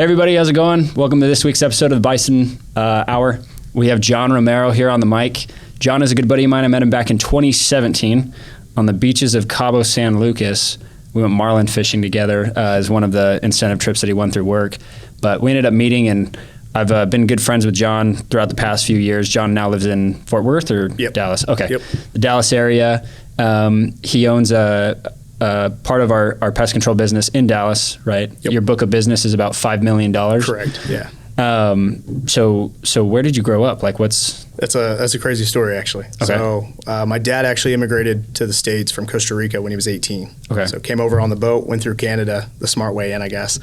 Hey everybody, how's it going? Welcome to this week's episode of the Bison Hour. We have John Romero here on the mic. John is a good buddy of mine. I met him back in 2017 on the beaches of Cabo San Lucas. We went marlin fishing together as one of the incentive trips that he won through work. But we ended up meeting, and I've been good friends with John throughout the past few years. John now lives in Fort Worth or Dallas? Okay. Yep. The Dallas area. He owns a part of our pest control business in Dallas, right? Yep. Your book of business is about $5 million. Correct. Yeah. So where did you grow up? Like, That's a crazy story, actually. Okay. So my dad actually immigrated to the States from Costa Rica when he was 18. Okay. So came over on the boat, went through Canada, the smart way in, I guess.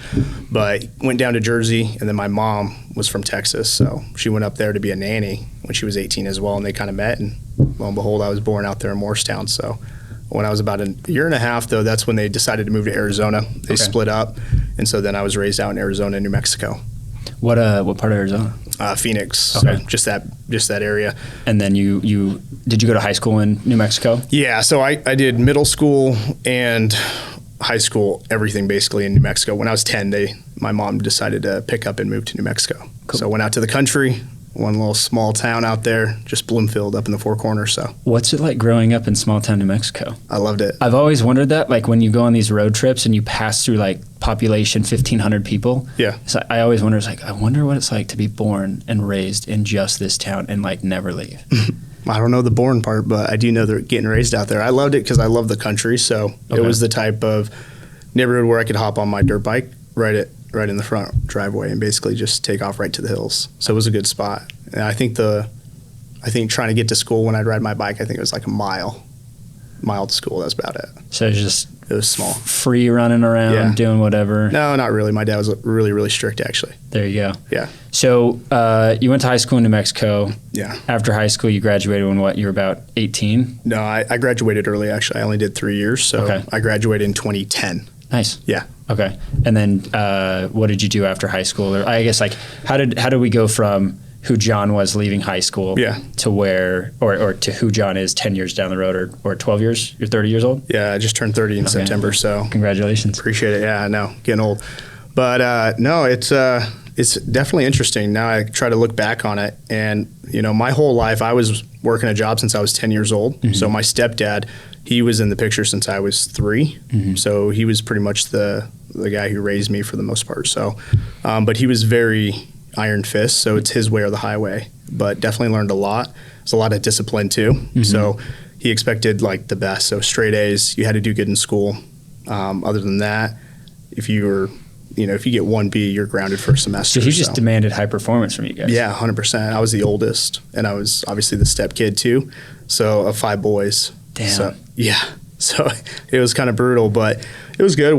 But went down to Jersey, and then my mom was from Texas, so she went up there to be a nanny when she was 18 as well, and they kind of met, and lo and behold, I was born out there in Morristown. So when I was about a year and a half, though, that's when they decided to move to Arizona. They split up, and so then I was raised out in Arizona, New Mexico. What part of Arizona? Phoenix. Okay. So just that area. And then you did you go to high school in New Mexico? Yeah, so I did middle school and high school, everything basically in New Mexico. When I was 10, my mom decided to pick up and move to New Mexico. Cool. So I went out to the country, one little small town out there, just Bloomfield up in the Four Corners. So what's it like growing up in small town New Mexico? I loved it. I've always wondered that, like when you go on these road trips and you pass through like population 1,500 people. Yeah. So I always wonder, I wonder what it's like to be born and raised in just this town and like never leave. I don't know the born part, but I do know they're getting raised out there. I loved it because I love the country. So It was the type of neighborhood where I could hop on my dirt bike right in the front driveway and basically just take off right to the hills. So it was a good spot. And I think trying to get to school when I'd ride my bike, I think it was like a mile to school. That's about it. So it was small. Free running around, doing whatever. No, not really. My dad was really, really strict, actually. There you go. Yeah. So you went to high school in New Mexico. Yeah. After high school, you graduated when what? You were about 18? No, I graduated early, actually. I only did 3 years. So I graduated in 2010. Nice. Yeah. Okay. And then what did you do after high school? Or I guess, like, how did we go from who John was leaving high school to where, or to who John is 10 years down the road or 12 years? You're 30 years old? Yeah, I just turned 30 in September, so. Congratulations. Appreciate it. Yeah, I know, getting old. But no, it's definitely interesting. Now I try to look back on it, and my whole life I was working a job since I was 10 years old. Mm-hmm. So my stepdad, he was in the picture since I was 3. Mm-hmm. So he was pretty much the guy who raised me for the most part. So, but he was very iron fist, so it's his way or the highway. But definitely learned a lot. There's a lot of discipline too. Mm-hmm. So he expected like the best. So straight A's, you had to do good in school. Other than that, if you get 1B, you're grounded for a semester. So he just demanded high performance from you guys. Yeah, 100%. I was the oldest, and I was obviously the step kid too. So of 5 boys. Damn. So, yeah. So it was kind of brutal, but it was good.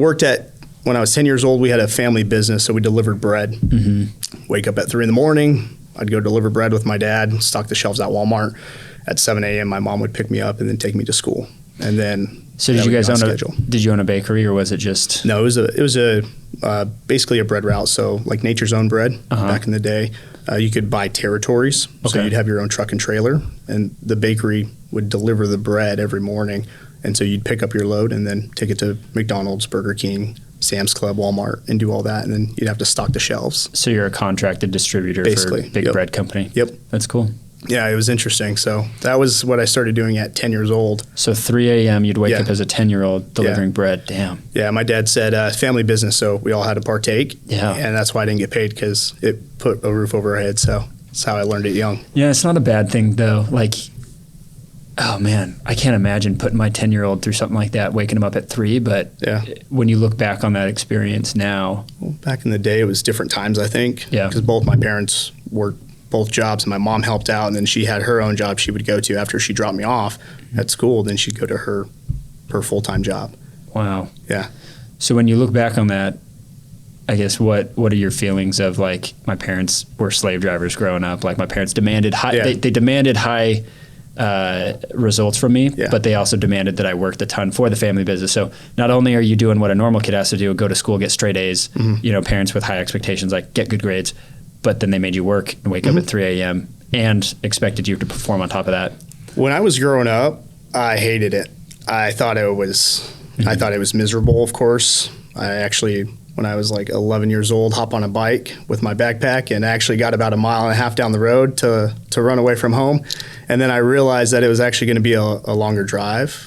When I was 10 years old, we had a family business, so we delivered bread. Mm-hmm. Wake up at 3 in, I'd go deliver bread with my dad, stock the shelves at Walmart. At 7 a.m., my mom would pick me up and then take me to school. And then so did you guys own a bakery, or was it just? No, it was basically a bread route. So like Nature's Own Bread back in the day, you could buy territories. Okay. So you'd have your own truck and trailer, and the bakery would deliver the bread every morning. And so you'd pick up your load and then take it to McDonald's, Burger King, Sam's Club, Walmart, and do all that, and then you'd have to stock the shelves. So you're a contracted distributor basically for a big bread company. Yep. That's cool. Yeah, it was interesting. So that was what I started doing at 10 years old. So 3 a.m. you'd wake up as a 10-year-old delivering bread. Damn. Yeah, my dad said family business, so we all had to partake. Yeah. And that's why I didn't get paid, because it put a roof over our head. So that's how I learned it young. Yeah, it's not a bad thing, though. Like, oh, man, I can't imagine putting my 10-year-old through something like that, waking him up at 3. But when you look back on that experience now. Well, back in the day, it was different times, I think. Yeah. Because both my parents worked both jobs, and my mom helped out, and then she had her own job she would go to after she dropped me off at school. Then she'd go to her full-time job. Wow. Yeah. So when you look back on that, I guess what are your feelings of, like, my parents were slave drivers growing up? Like, my parents demanded high, they demanded high results from me, but they also demanded that I worked a ton for the family business. So not only are you doing what a normal kid has to do, go to school, get straight A's, parents with high expectations, like get good grades, but then they made you work and wake up at 3 a.m. and expected you to perform on top of that. When I was growing up, I hated it. I thought it was miserable, of course. I actually when I was like 11 years old, hop on a bike with my backpack and actually got about 1.5 miles down the road to run away from home. And then I realized that it was actually going to be a longer drive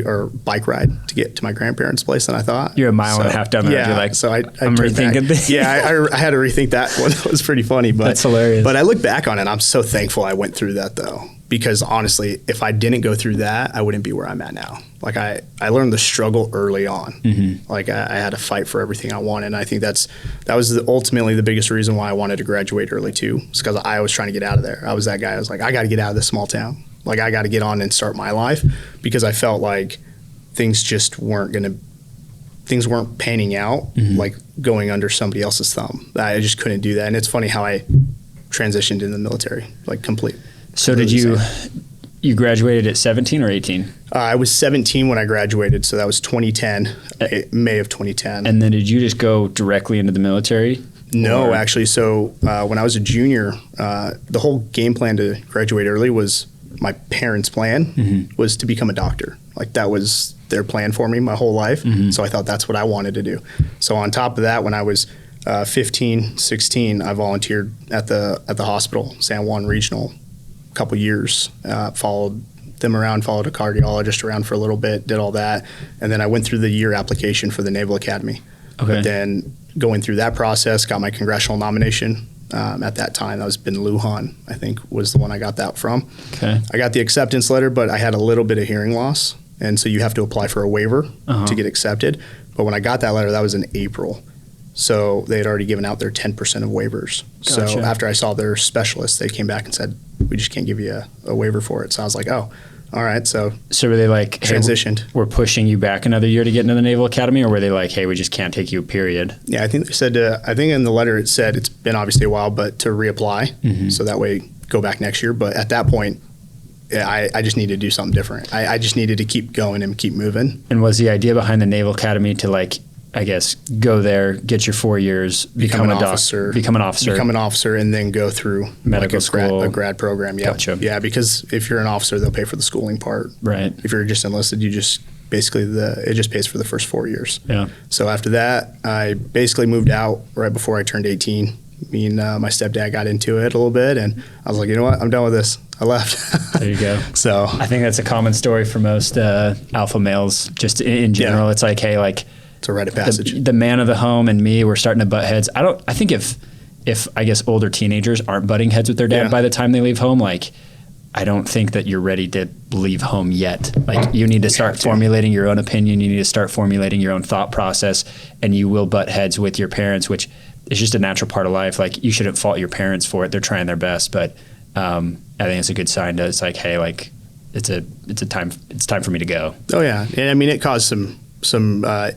or bike ride to get to my grandparents' place than I thought. You're 1.5 miles down the road. You're like, so I'm rethinking this. Yeah, I had to rethink that one. It was pretty funny. But, that's hilarious. But I look back on it, I'm so thankful I went through that though. Because honestly, if I didn't go through that, I wouldn't be where I'm at now. Like I learned the struggle early on. Mm-hmm. Like I had to fight for everything I wanted. And I think that was ultimately the biggest reason why I wanted to graduate early too. It's because I was trying to get out of there. I was that guy. I was like, I got to get out of this small town. Like I got to get on and start my life because I felt like things weren't panning out, mm-hmm. like going under somebody else's thumb. I just couldn't do that. And it's funny how I transitioned in the military, like complete. So did you graduated at 17 or 18? I was 17 when I graduated, so that was 2010, May of 2010. And then did you just go directly into the military? No, actually. So when I was a junior, the whole game plan to graduate early was my parents' plan mm-hmm. was to become a doctor. Like that was their plan for me my whole life. Mm-hmm. So I thought that's what I wanted to do. So on top of that, when I was 15, 16, I volunteered at the hospital, San Juan Regional. Couple years, followed them around, followed a cardiologist around for a little bit, did all that. And then I went through the year application for the Naval Academy. Okay. But then going through that process, got my congressional nomination at that time. That was Ben Lujan, I think was the one I got that from. Okay. I got the acceptance letter, but I had a little bit of hearing loss. And so you have to apply for a waiver to get accepted. But when I got that letter, that was in April. So they had already given out their 10% of waivers. Gotcha. So after I saw their specialists, they came back and said, we just can't give you a waiver for it. So I was like, oh, all right. So were they like, transitioned. Hey, we're pushing you back another year to get into the Naval Academy? Or were they like, hey, we just can't take you, period? Yeah, I think they said, I think in the letter it said it's been obviously a while, but to reapply. Mm-hmm. So that way go back next year. But at that point, yeah, I just needed to do something different. I just needed to keep going and keep moving. And was the idea behind the Naval Academy to like, I guess, go there, get your 4 years, become an officer, and then go through medical school, a grad program. Yeah, gotcha. Yeah, because if you're an officer, they'll pay for the schooling part. Right. If you're just enlisted, you just basically it just pays for the first 4 years. Yeah. So after that, I basically moved out right before I turned 18. Me and my stepdad got into it a little bit, and I was like, you know what, I'm done with this. I left. There you go. So I think that's a common story for most alpha males. Just in general, It's like, hey, like. It's a rite of passage. The man of the home and me, we're starting to butt heads. I think if I guess older teenagers aren't butting heads with their dad by the time they leave home, like I don't think that you're ready to leave home yet. Like you need to start formulating your own opinion. You need to start formulating your own thought process, and you will butt heads with your parents, which is just a natural part of life. Like you shouldn't fault your parents for it. They're trying their best, but I think it's a good sign to, it's like, hey, like it's time for me to go. Oh yeah. And I mean, it caused some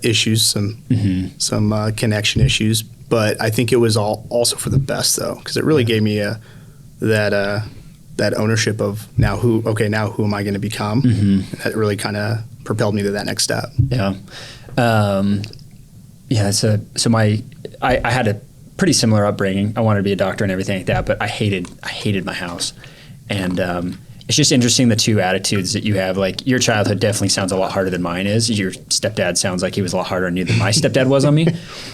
issues, some connection issues, but I think it was also for the best though, because it really gave me that ownership of now who am I going to become? Mm-hmm. That really kind of propelled me to that next step. Yeah. I had a pretty similar upbringing. I wanted to be a doctor and everything like that, but I hated my house. And it's just interesting, the two attitudes that you have. Like your childhood definitely sounds a lot harder than mine is. Your stepdad sounds like he was a lot harder on you than my stepdad was on me.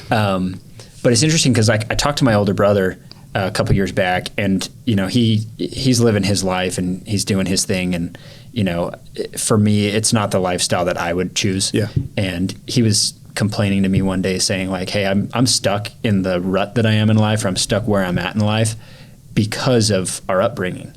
But it's interesting because like I talked to my older brother a couple years back, and you know he's living his life and he's doing his thing, and you know for me it's not the lifestyle that I would choose. Yeah. And he was complaining to me one day saying like, hey, I'm stuck in the rut that I am in life, or I'm stuck where I'm at in life because of our upbringing.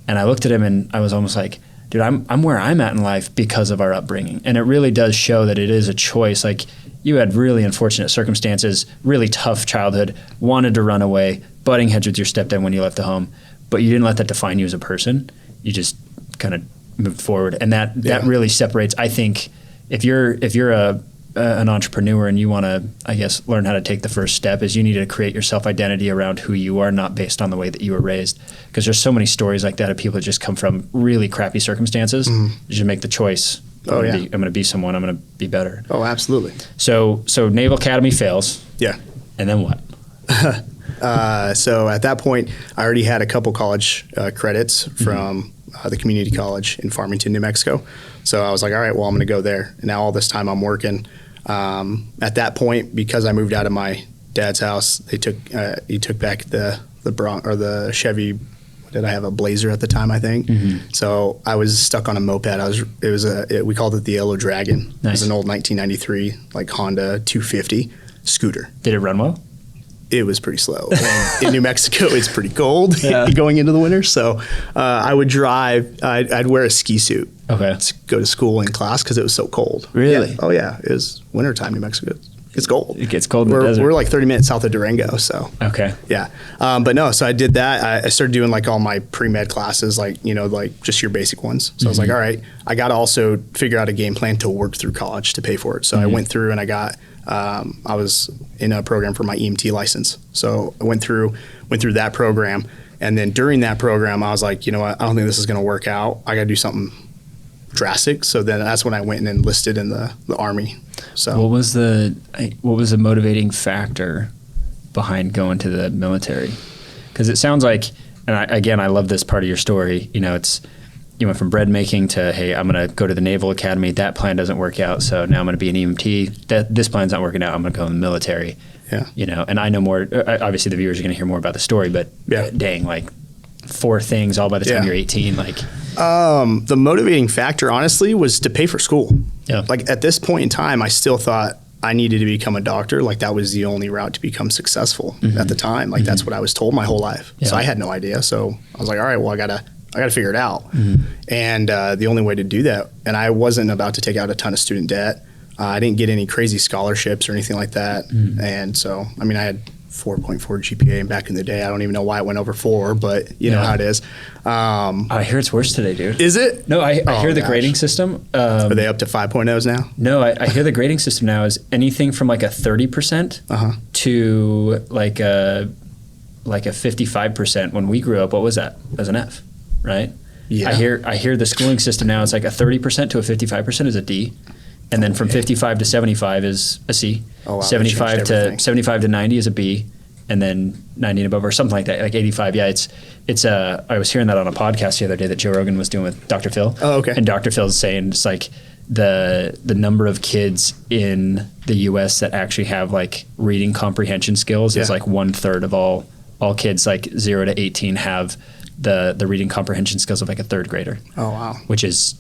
And I looked at him and I was almost like, dude, I'm where I'm at in life because of our upbringing. And it really does show that it is a choice. Like you had really unfortunate circumstances, really tough childhood, wanted to run away, butting heads with your stepdad when you left the home, but you didn't let that define you as a person. You just kind of moved forward. And that really separates, I think, if you're an entrepreneur and you want to, I guess, learn how to take the first step, is you need to create your self-identity around who you are, not based on the way that you were raised. Because there's so many stories like that of people that just come from really crappy circumstances. Mm-hmm. You should make the choice. I'm going to be someone. I'm going to be better. Oh, absolutely. So Naval Academy fails. Yeah. And then what? So at that point, I already had a couple college credits from the community college in Farmington, New Mexico. So I was like, all right, well, I'm going to go there. And now all this time I'm working. At that point, because I moved out of my dad's house, he took back the Chevy. What did I have? A Blazer at the time, I think. So I was stuck on a moped. We called it the Yellow Dragon. Nice. It was an old 1993 like Honda 250 scooter. Did it run well? It was pretty slow. In New Mexico, it's pretty cold going into the winter. So I would drive. I'd wear a ski suit. To go to school in class because it was so cold. Really? Yeah. Oh yeah, it was wintertime New Mexico. It's cold. It gets cold in the desert. We're like 30 minutes south of Durango, so. Okay. Yeah. But no, so I did that. I started doing like all my pre-med classes, like, like just your basic ones. So I was like, all right, I got to also figure out a game plan to work through college to pay for it. So I went through and I was in a program for my EMT license. So I went through that program. And then during that program, I was like, you know what, I don't think this is going to work out. I got to do something drastic. So then that's when I went and enlisted in the Army. So what was the motivating factor behind going to the military? Because it sounds like, and I love this part of your story. It's you went from bread making to, hey, I'm going to go to the Naval Academy. That plan doesn't work out, so now I'm going to be an EMT. This plan's not working out. I'm going to go in the military. Yeah. And I know more. Obviously, the viewers are going to hear more about the story, but dang, like 4 things all by the time you're 18, like. The motivating factor, honestly, was to pay for school. Yeah. Like at this point in time, I still thought I needed to become a doctor. Like that was the only route to become successful at the time. Like that's what I was told my whole life. Yeah. So I had no idea. So I was like, all right, well, I gotta figure it out. And the only way to do that, and I wasn't about to take out a ton of student debt. I didn't get any crazy scholarships or anything like that. And so, I mean, I had 4.4 GPA, and back in the day, I don't even know why it went over 4, but you know how it is. I hear it's worse today, dude. Is it? No, I hear the grading system. Are they up to 5.0s now? No, I hear the grading system now is anything from like a 30% to like a 55%. When we grew up, what was that? That was an F, right? Yeah. I hear the schooling system now is like a 30% to a 55% is a D. And then from 55 to 75 is a C. Oh, wow, 75 to 90 is a B, and then 90 and above or something like that, like 85. Yeah, it's I was hearing that on a podcast the other day that Joe Rogan was doing with Dr. Phil. Oh, okay. And Dr. Phil's saying it's like the number of kids in the U.S. that actually have like reading comprehension skills is like 1/3 of all kids like 0 to 18 have the reading comprehension skills of like a 3rd grader. Oh wow. Which is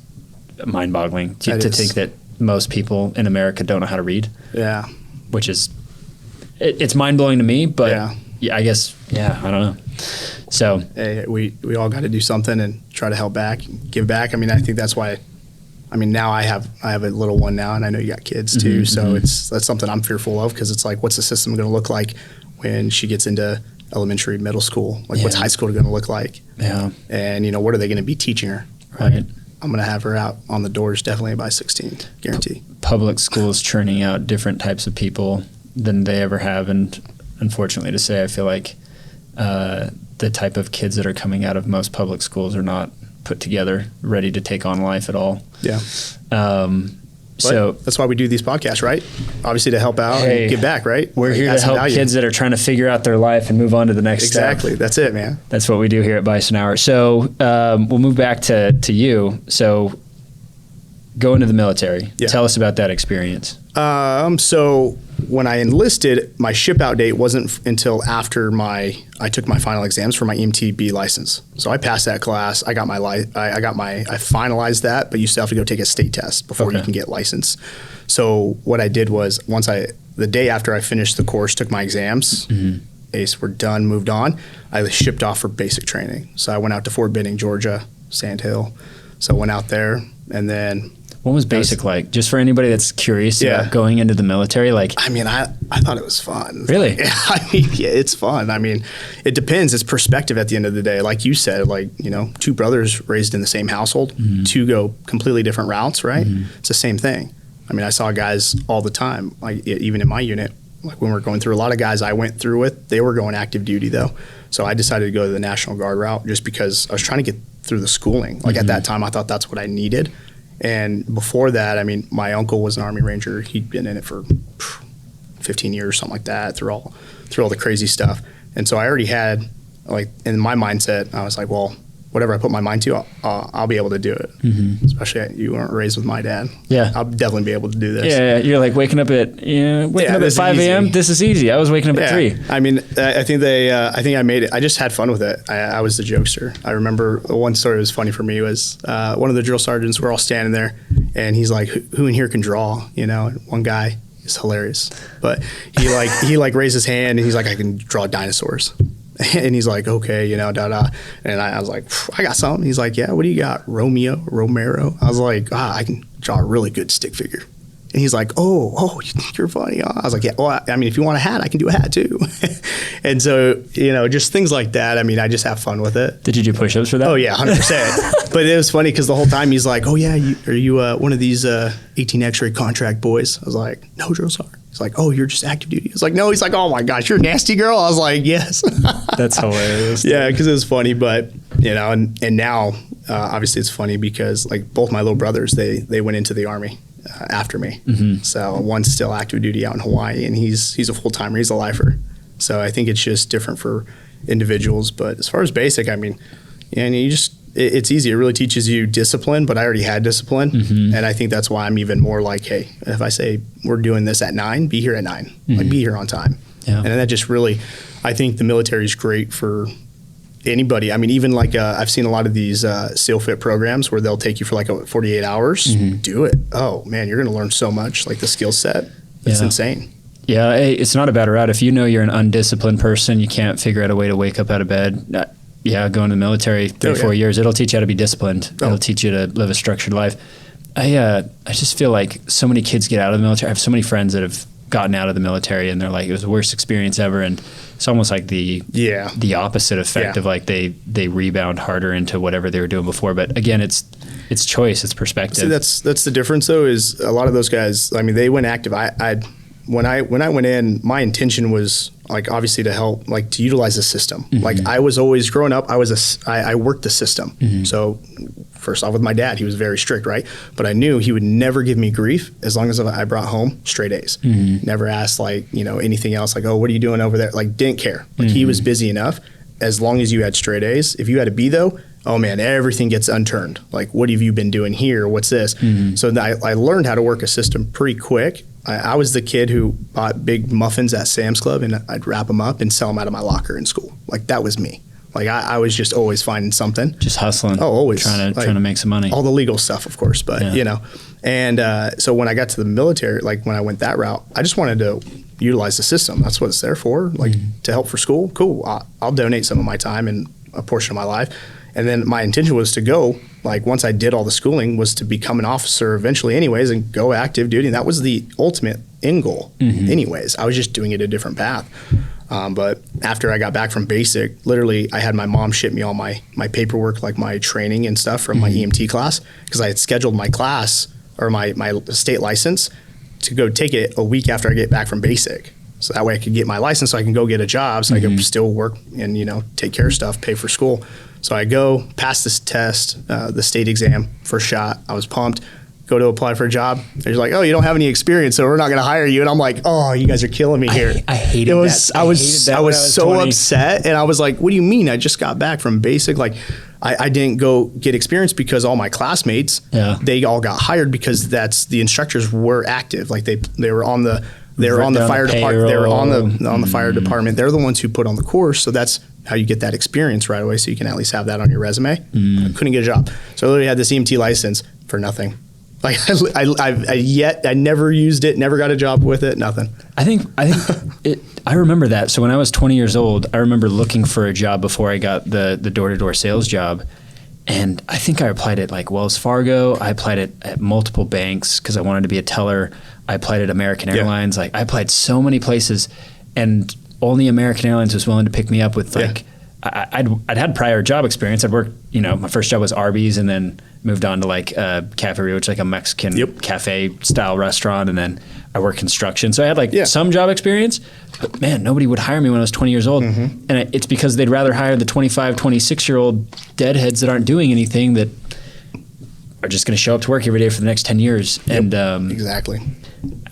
mind-boggling to think that most people in America don't know how to read. Yeah. Which is, it's mind-blowing to me, but I guess, I don't know. So. Hey, we all got to do something and try to help back, give back. I mean, I think that's why, now I have a little one now, and I know you got kids too. So that's something I'm fearful of, because it's like, what's the system going to look like when she gets into elementary, middle school? Like what's high school going to look like? Yeah. And what are they going to be teaching her? Right. Like, I'm going to have her out on the doors definitely by 16, guarantee. Public schools churning out different types of people than they ever have. And unfortunately to say, I feel like the type of kids that are coming out of most public schools are not put together, ready to take on life at all. Yeah. So that's why we do these podcasts, right? Obviously to help out and give back, right? We're here to help kids that are trying to figure out their life and move on to the next step. Exactly. That's it, man. That's what we do here at Bison Hour. So we'll move back to you. So going to the military. Yeah. Tell us about that experience. So when I enlisted, my ship out date wasn't until after I took my final exams for my EMTB license. So I passed that class. I finalized that, but you still have to go take a state test before you can get licensed. So what I did was the day after I finished the course, took my exams, ACE, were done, moved on, I was shipped off for basic training. So I went out to Fort Benning, Georgia, Sand Hill. So I went out there, and then what was basic like? Just for anybody that's curious about going into the military, like. I thought it was fun. Really? It's fun. It depends. It's perspective at the end of the day. Like you said, 2 brothers raised in the same household, 2 go completely different routes, right? It's the same thing. I saw guys all the time, like even in my unit, like when we were going through, a lot of guys I went through with, they were going active duty though. So I decided to go the National Guard route just because I was trying to get through the schooling. Like at that time, I thought that's what I needed. And before that, my uncle was an Army Ranger. He'd been in it for 15 years, something like that, through all the crazy stuff. And so I already had, in my mindset, I was like, well, whatever I put my mind to, I'll be able to do it. Especially you weren't raised with my dad. Yeah. I'll definitely be able to do this. Yeah, you're like waking up at 5 a.m. This is easy. I was waking up at 3. I mean, I think I made it. I just had fun with it. I was the jokester. I remember one story that was funny for me was one of the drill sergeants, we're all standing there, and he's like, who in here can draw? You know, one guy is hilarious. But he raised his hand, and he's like, I can draw dinosaurs. And he's like, okay, you know, da-da. And I was like, I got something. He's like, yeah, what do you got? Romero. I was like, I can draw a really good stick figure. And he's like, oh, you think you're funny? I was like, yeah, well, I mean, if you want a hat, I can do a hat too. And so, you know, just things like that. I mean, I just have fun with it. Did you do push-ups for that? Oh, yeah, 100%. But it was funny because the whole time he's like, oh, yeah, are you one of these 18 X-ray contract boys? I was like, no, drill sergeant. He's like, oh, you're just active duty. I was like, no. He's like, oh, my gosh, you're a nasty girl. I was like, yes. That's hilarious. Yeah, because it was funny. But, you know, and now, obviously, it's funny because, like, both my little brothers, they went into the Army after me. So one's still active duty out in Hawaii, and he's a full-timer. He's a lifer. So I think it's just different for individuals. But as far as basic, I mean, and it's easy. It really teaches you discipline, but I already had discipline. And I think that's why I'm even more like, hey, if I say we're doing this at 9, be here at 9. Like, be here on time. Yeah. And that just really, I think the military is great for anybody. I mean, even like I've seen a lot of these SEAL Fit programs where they'll take you for like 48 hours. Do it. Oh, man, you're going to learn so much, like the skill set. It's insane. Yeah, it's not a bad route. If you know you're an undisciplined person, you can't figure out a way to wake up out of bed. Going to the military 3-4 years, it'll teach you how to be disciplined. It'll teach you to live a structured life. I just feel like so many kids get out of the military. I have so many friends that have gotten out of the military and they're like, it was the worst experience ever. And it's almost like the opposite effect of like they rebound harder into whatever they were doing before. But again, it's choice, it's perspective. See, that's the difference though, is a lot of those guys, I mean, they went active. When I went in, my intention was like obviously to help, like to utilize the system. Like I was always growing up, I worked the system. So first off with my dad, he was very strict, right? But I knew he would never give me grief as long as I brought home straight A's. Never asked like, you know, anything else like, oh, what are you doing over there? Like didn't care. Like he was busy enough. As long as you had straight A's. If you had a B though, oh man, everything gets unturned. Like, what have you been doing here? What's this? So I learned how to work a system pretty quick. I was the kid who bought big muffins at Sam's Club, and I'd wrap them up and sell them out of my locker in school. Like, that was me. Like, I was just always finding something. Just hustling. Oh, always. Trying to make some money. All the legal stuff, of course, but, you know. And so when I got to the military, like, when I went that route, I just wanted to utilize the system. That's what it's there for, like, to help for school. Cool. I'll donate some of my time and a portion of my life. And then my intention was to go, like once I did all the schooling, was to become an officer eventually anyways and go active duty. And that was the ultimate end goal anyways. I was just doing it a different path. But after I got back from basic, literally I had my mom ship me all my paperwork, like my training and stuff from my EMT class, because I had scheduled my class or my state license to go take it a week after I get back from basic. So that way I could get my license so I can go get a job so I could still work and, you know, take care of stuff, pay for school. So I go, pass this test, the state exam, first shot. I was pumped. Go to apply for a job. They're like, oh, you don't have any experience, so we're not going to hire you. And I'm like, oh, you guys are killing me here. I hated that. I was so 20. Upset. And I was like, what do you mean? I just got back from basic. Like, I didn't go get experience because all my classmates, they all got hired because the instructors were active. Like they were on the fire department. They were on the fire department. They're the ones who put on the course. So that's how you get that experience right away. So you can at least have that on your resume. I couldn't get a job. So I literally had this EMT license for nothing. Like I never used it, never got a job with it, nothing. I remember that. So when I was 20 years old, I remember looking for a job before I got the door-to-door sales job. And I think I applied at like Wells Fargo. I applied at multiple banks because I wanted to be a teller. I applied at American Airlines. Like I applied so many places, and only American Airlines was willing to pick me up with like I'd had prior job experience. I'd worked, you know, my first job was Arby's, and then moved on to like Cafe Rio, which is like a Mexican cafe style restaurant, and then I worked construction. So I had like some job experience, but man, nobody would hire me when I was 20 years old. And it's because they'd rather hire the 25, 26-year-old deadheads that aren't doing anything, that are just going to show up to work every day for the next 10 years. And exactly.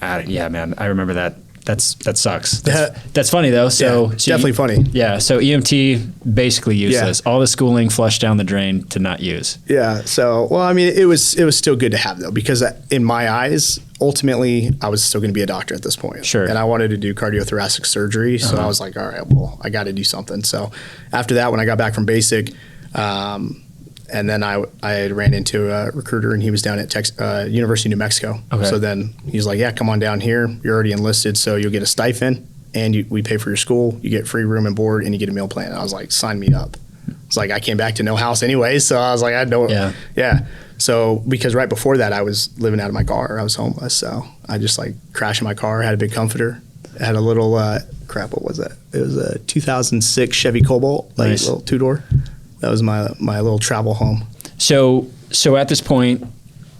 Yeah, man, I remember that That sucks. That's funny though. So, definitely funny. Yeah. So EMT basically useless. All the schooling flushed down the drain to not use. Yeah. So, well, I mean, it was still good to have though, because in my eyes, ultimately, I was still going to be a doctor at this point. Sure. And I wanted to do cardiothoracic surgery. So I was like, all right, well, I got to do something. So after that, when I got back from basic, and then I ran into a recruiter, and he was down at University of New Mexico. Okay. So then he's like, yeah, come on down here. You're already enlisted, so you'll get a stipend, and we pay for your school. You get free room and board, and you get a meal plan. And I was like, sign me up. It's like I came back to no house anyway, so I was like, I don't. Yeah. So because right before that, I was living out of my car. I was homeless, so I just like crashed in my car. Had a big comforter. Had a little what was that? It was a 2006 Chevy Cobalt, like a little 2-door. That was my little travel home. So at this point,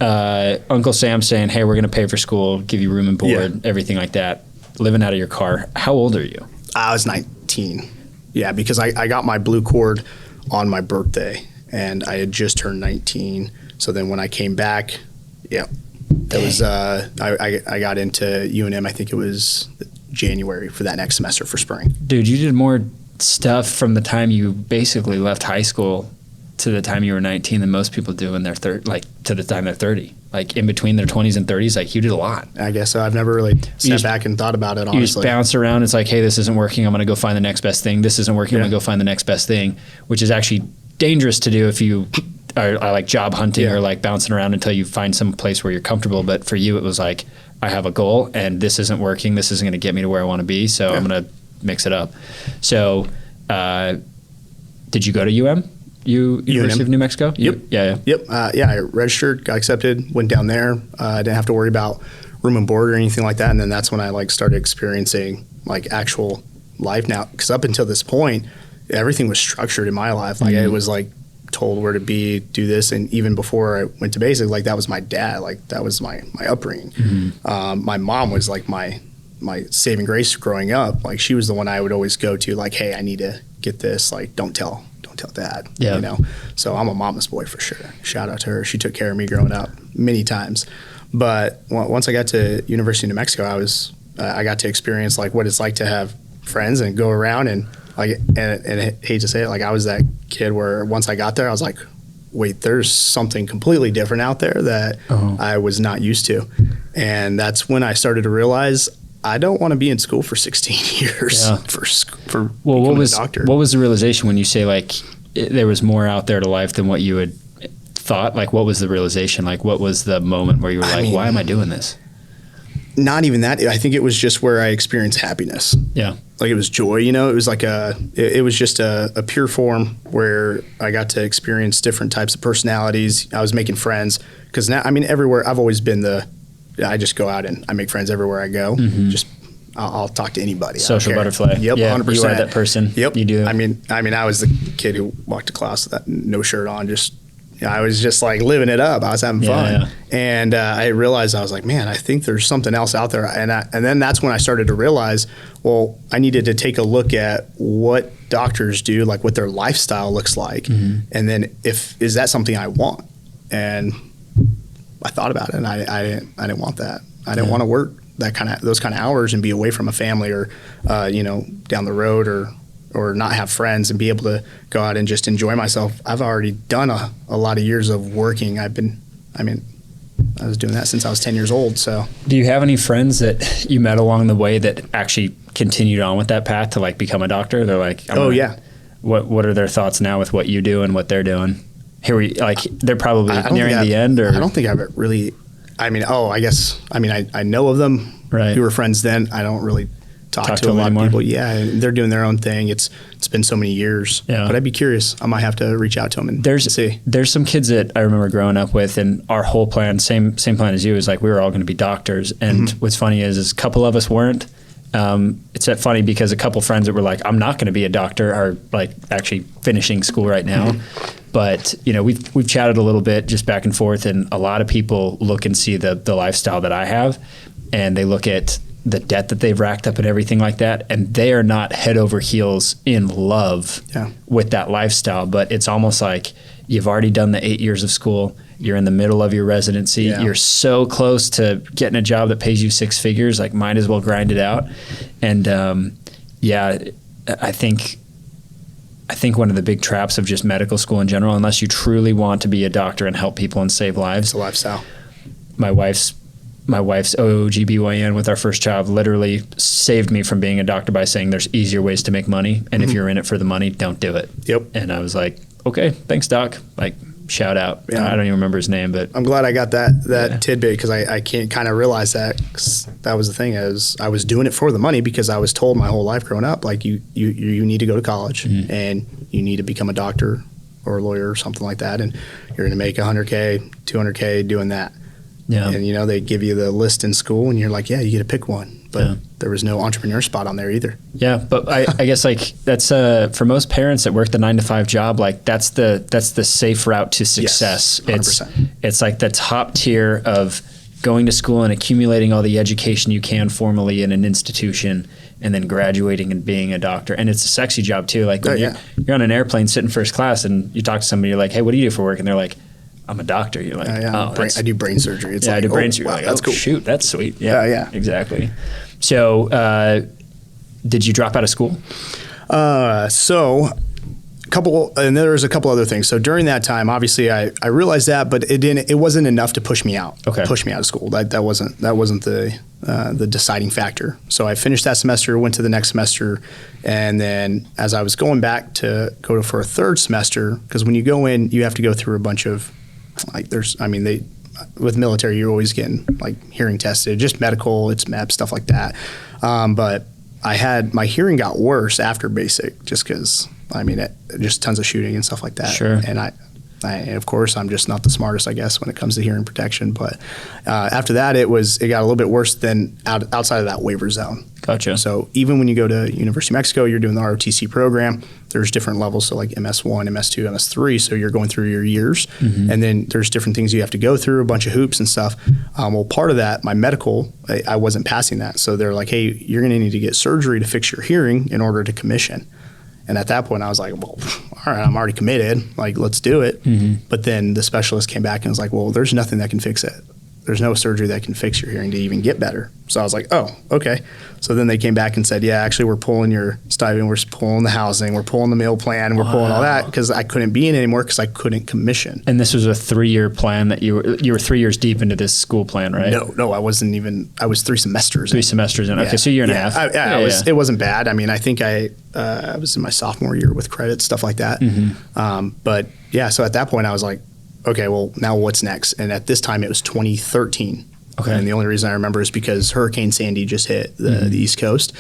Uncle Sam's saying, hey, we're going to pay for school, give you room and board, everything like that, living out of your car. How old are you? I was 19. Yeah, because I got my blue cord on my birthday, and I had just turned 19. So then when I came back, it was I got into UNM, I think it was January for that next semester for spring. Dude, you did more stuff from the time you basically left high school to the time you were 19 than most people do in their to the time they're 30. Like in between their 20s and 30s, like you did a lot. I guess so. I've never really sat back and thought about it, honestly. You just bounce around. It's like, hey, this isn't working. I'm going to go find the next best thing. This isn't working. I'm going to go find the next best thing, which is actually dangerous to do if you are like job hunting or like bouncing around until you find some place where you're comfortable. But for you, it was like, I have a goal and this isn't working. This isn't going to get me to where I want to be. So I'm going to mix it up. So did you go to University of New Mexico? Yep. I registered, got accepted, went down there. I didn't have to worry about room and board or anything like that. And then that's when I like started experiencing like actual life now. Because up until this point, everything was structured in my life. Like it was like told where to be, do this. And even before I went to basic, like that was my dad. Like that was my upbringing. My mom was like my saving grace growing up. Like she was the one I would always go to, like, hey, I need to get this. Like, don't tell dad. You know? So I'm a mama's boy for sure. Shout out to her. She took care of me growing up many times. But once I got to University of New Mexico, I got to experience like what it's like to have friends and go around and like, and I hate to say it, like I was that kid where once I got there, I was like, wait, there's something completely different out there that I was not used to. And that's when I started to realize I don't want to be in school for 16 years for becoming a doctor. What was the realization when you say like there was more out there to life than what you had thought? Like what was the realization? Like what was the moment where you were like, why am I doing this? Not even that. I think it was just where I experienced happiness. Yeah. Like it was joy, you know, it was like it was just a pure form where I got to experience different types of personalities. I was making friends because now, I mean, everywhere I've always been I just go out and I make friends everywhere I go. Just I'll talk to anybody. Social butterfly. Yep, 100%. You are that person. Yep. You do. I mean, I was the kid who walked to class with that no shirt on. I was just like living it up. I was having fun. Yeah. And I realized I was like, man, I think there's something else out there. And then that's when I started to realize, well, I needed to take a look at what doctors do, like what their lifestyle looks like. And then is that something I want? And I thought about it and I didn't want that. I didn't want to work those kind of hours and be away from a family or, down the road or not have friends and be able to go out and just enjoy myself. I've already done a lot of years of working. I was doing that since I was 10 years old. So do you have any friends that you met along the way that actually continued on with that path to like become a doctor? They're like, yeah. What are their thoughts now with what you do and what they're doing? They're probably nearing the end, or? I don't think I've really, I know of them who were friends then. I don't really talk to a lot of people. Yeah, and they're doing their own thing. It's been so many years. Yeah. But I'd be curious. I might have to reach out to them and see. There's some kids that I remember growing up with, and our whole plan, same plan as you, is like we were all going to be doctors. And what's funny is a couple of us weren't. It's that funny because a couple friends that were like, I'm not going to be a doctor, are like actually finishing school right now. But we've chatted a little bit just back and forth, and a lot of people look and see the lifestyle that I have, and they look at the debt that they've racked up and everything like that, and they are not head over heels in love with that lifestyle. But it's almost like you've already done the 8 years of school, You're in the middle of your residency. Yeah. You're so close to getting a job that pays you 6 figures. Like, might as well grind it out. And I think one of the big traps of just medical school in general, unless you truly want to be a doctor and help people and save lives, It's a lifestyle. my wife's OGBYN with our first child literally saved me from being a doctor by saying there's easier ways to make money. And if you're in it for the money, don't do it. Yep. And I was like, okay, thanks, doc. Like, shout out. Yeah. I don't even remember his name, but I'm glad I got that tidbit, because I can't kind of realize that, 'cause that was the thing. I was doing it for the money, because I was told my whole life growing up, like, you need to go to college and you need to become a doctor or a lawyer or something like that. And you're going to make $100K, $200K doing that. yeah. And, they give you the list in school and you're like, yeah, you get to pick one. But there was no entrepreneur spot on there either. Yeah, but I guess like that's for most parents that work the 9-to-5 job, like that's the safe route to success. Yes, 100%. It's like the top tier of going to school and accumulating all the education you can formally in an institution, and then graduating and being a doctor. And it's a sexy job too. Like when you're on an airplane sitting first class and you talk to somebody, you're like, hey, what do you do for work? And they're like, I'm a doctor. You're like, I do brain surgery. It's I do brain surgery. Wow, like, that's cool. Shoot, that's sweet. Yeah, exactly. So, did you drop out of school? So and there was a couple other things. So during that time, obviously I realized that, but it wasn't enough to push me out. Okay. Push me out of school. That wasn't the deciding factor. So I finished that semester, went to the next semester, and then as I was going back to go for a third semester, because when you go in, you have to go through a bunch of, like, with military, you're always getting like hearing tested, just medical, it's MEP, stuff like that. But my hearing got worse after basic, just because, just tons of shooting and stuff like that. Sure. And and of course, I'm just not the smartest, I guess, when it comes to hearing protection. But after that, it got a little bit worse than outside of that waiver zone. Gotcha. So even when you go to University of Mexico, you're doing the ROTC program. There's different levels, so like MS1, MS2, MS3. So you're going through your years, and then there's different things you have to go through, a bunch of hoops and stuff. Well, part of that, my medical, I wasn't passing that. So they're like, hey, you're going to need to get surgery to fix your hearing in order to commission. And at that point, I was like, well, all right, I'm already committed. Like, let's do it. But then the specialist came back and was like, well, there's nothing that can fix it. There's no surgery that can fix your hearing to even get better. So I was like, oh, okay. So then they came back and said, yeah, actually, we're pulling your stipend, we're pulling the housing, we're pulling the meal plan, we're pulling all that, because I couldn't be in anymore because I couldn't commission. And this was a 3-year plan that you were 3 years deep into this school plan, right? No, I wasn't even. I was 3 semesters. 3 semesters in. Okay, so a year and a half. It wasn't bad. I think I was in my sophomore year with credit, stuff like that. But yeah, so at that point I was like, okay, well, now what's next? And at this time it was 2013. Okay. And the only reason I remember is because Hurricane Sandy just hit the East Coast.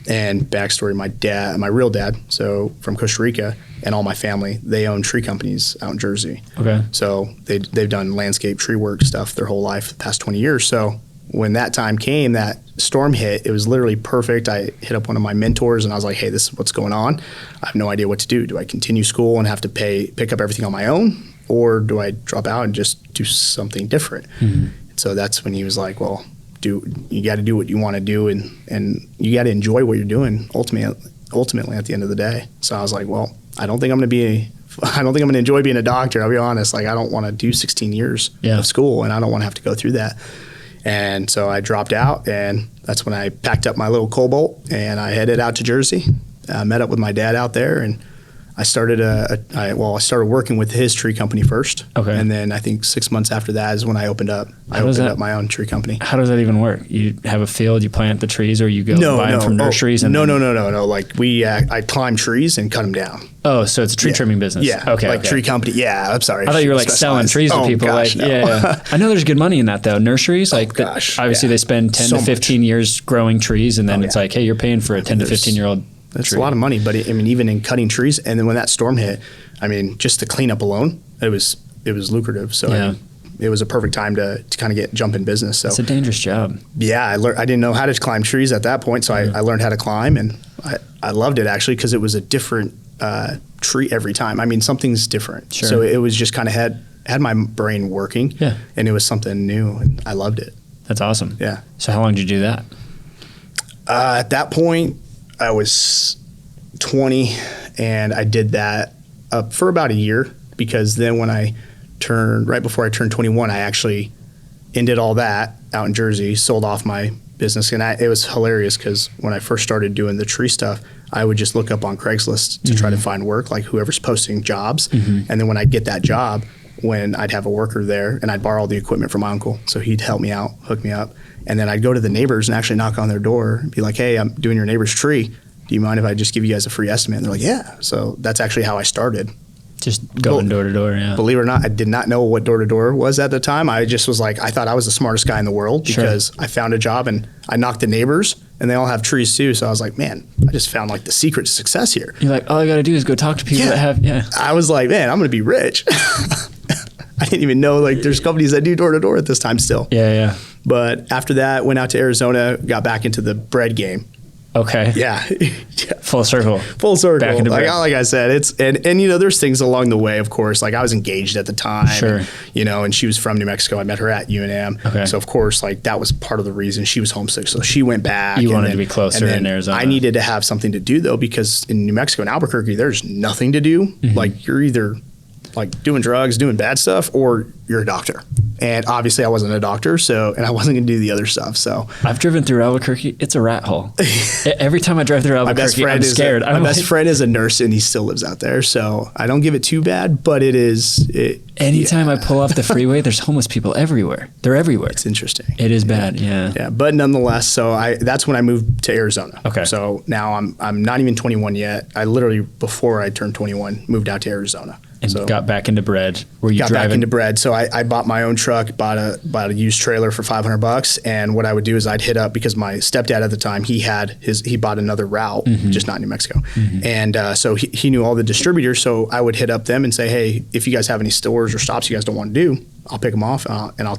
And backstory, my real dad, so from Costa Rica, and all my family, they own tree companies out in Jersey. Okay. So they've done landscape tree work stuff their whole life, the past 20 years. So when that time came, that storm hit, it was literally perfect. I hit up one of my mentors and I was like, hey, this is what's going on. I have no idea what to do. Do I continue school and have to pick up everything on my own? Or do I drop out and just do something different? So that's when he was like, well, you got to do what you want to do, and you got to enjoy what you're doing ultimately at the end of the day. So I was like, well, I don't think I'm going to enjoy being a doctor. I'll be honest. Like, I don't want to do 16 years of school, and I don't want to have to go through that. And so I dropped out, and that's when I packed up my little Cobalt and I headed out to Jersey. I met up with my dad out there, and I started working with his tree company first. Okay. And then I think 6 months after that is when I opened up my own tree company. How does that even work? You have a field, you plant the trees, or you go buy them from nurseries? No. Like I climb trees and cut them down. Oh, so it's a tree trimming business. Yeah. Okay. Tree company. Yeah. I'm sorry. I thought you were like selling trees to people. Gosh, no. Yeah. I know there's good money in that though. Nurseries, obviously they spend 10 to 15 years growing trees, and then it's like, hey, you're paying for a 10 to 15-year-old. That's a lot of money, but even in cutting trees, and then when that storm hit, just to clean up alone, it was lucrative. So it was a perfect time to kind of jump in business. So it's a dangerous job. Yeah, I didn't know how to climb trees at that point, so I learned how to climb, and I loved it actually because it was a different tree every time. Something's different. Sure. So it was just kind of had my brain working, and it was something new, and I loved it. That's awesome. Yeah. So how long did you do that? At that point, I was 20, and I did that for about a year, because then when I right before I turned 21, I actually ended all that out in Jersey, sold off my business. And it was hilarious because when I first started doing the tree stuff, I would just look up on Craigslist to try to find work, like whoever's posting jobs. And then when I'd get that job, when I'd have a worker there and I'd borrow the equipment from my uncle. So he'd help me out, hook me up. And then I'd go to the neighbors and actually knock on their door and be like, hey, I'm doing your neighbor's tree. Do you mind if I just give you guys a free estimate? And they're like, yeah. So that's actually how I started. Just going door to door, yeah. Believe it or not, I did not know what door to door was at the time. I just was like, I thought I was the smartest guy in the world because I found a job and I knocked the neighbors and they all have trees too. So I was like, man, I just found like the secret to success here. You're like, all I got to do is go talk to people that have, I was like, man, I'm going to be rich. I didn't even know like there's companies that do door to door at this time still. Yeah. But after that, went out to Arizona, got back into the bread game. Okay. Yeah. Full circle. Back into bread. Like I said, it's and you know, there's things along the way, of course. Like I was engaged at the time. Sure. And, you know, and she was from New Mexico. I met her at UNM. Okay. So of course, like that was part of the reason she was homesick. So she went back. You wanted to be closer in Arizona. I needed to have something to do though, because in New Mexico and Albuquerque, there's nothing to do. Like you're either like doing drugs, doing bad stuff, or you're a doctor. And obviously I wasn't a doctor, and I wasn't going to do the other stuff. So I've driven through Albuquerque. It's a rat hole. Every time I drive through Albuquerque, I'm scared. My best friend is a nurse and he still lives out there. So I don't give it too bad, but anytime I pull off the freeway, there's homeless people everywhere. They're everywhere. It's interesting. It is bad. Yeah. Yeah. But nonetheless, so that's when I moved to Arizona. Okay. So now I'm not even 21 yet. I literally, before I turned 21, moved out to Arizona. And got back into bread. Were you got driving? Back into bread. So I bought my own truck, bought a used trailer for $500. And what I would do is I'd hit up, because my stepdad at the time, he bought another route, just not New Mexico. And so he knew all the distributors. So I would hit up them and say, hey, if you guys have any stores or stops you guys don't want to do, I'll pick them off and I'll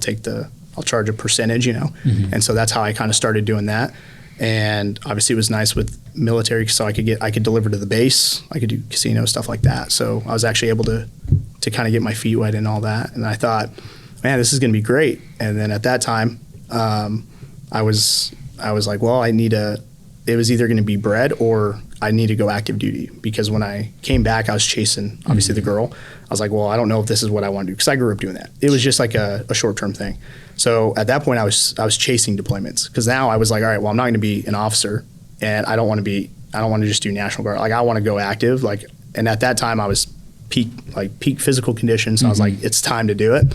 charge a percentage, you know. And so that's how I kind of started doing that. And obviously it was nice with military, so I could deliver to the base. I could do casino stuff like that. So I was actually able to kind of get my feet wet and all that. And I thought, man, this is going to be great. And then at that time, I was like, well, it was either going to be bread or I need to go active duty, because when I came back, I was chasing obviously the girl. I was like, well, I don't know if this is what I want to do, because I grew up doing that. It was just like a short-term thing. So at that point, I was chasing deployments, because now I was like, all right, well, I'm not going to be an officer, and I don't want to just do National Guard. Like I want to go active. Like, and at that time I was peak physical condition. So I was like, it's time to do it.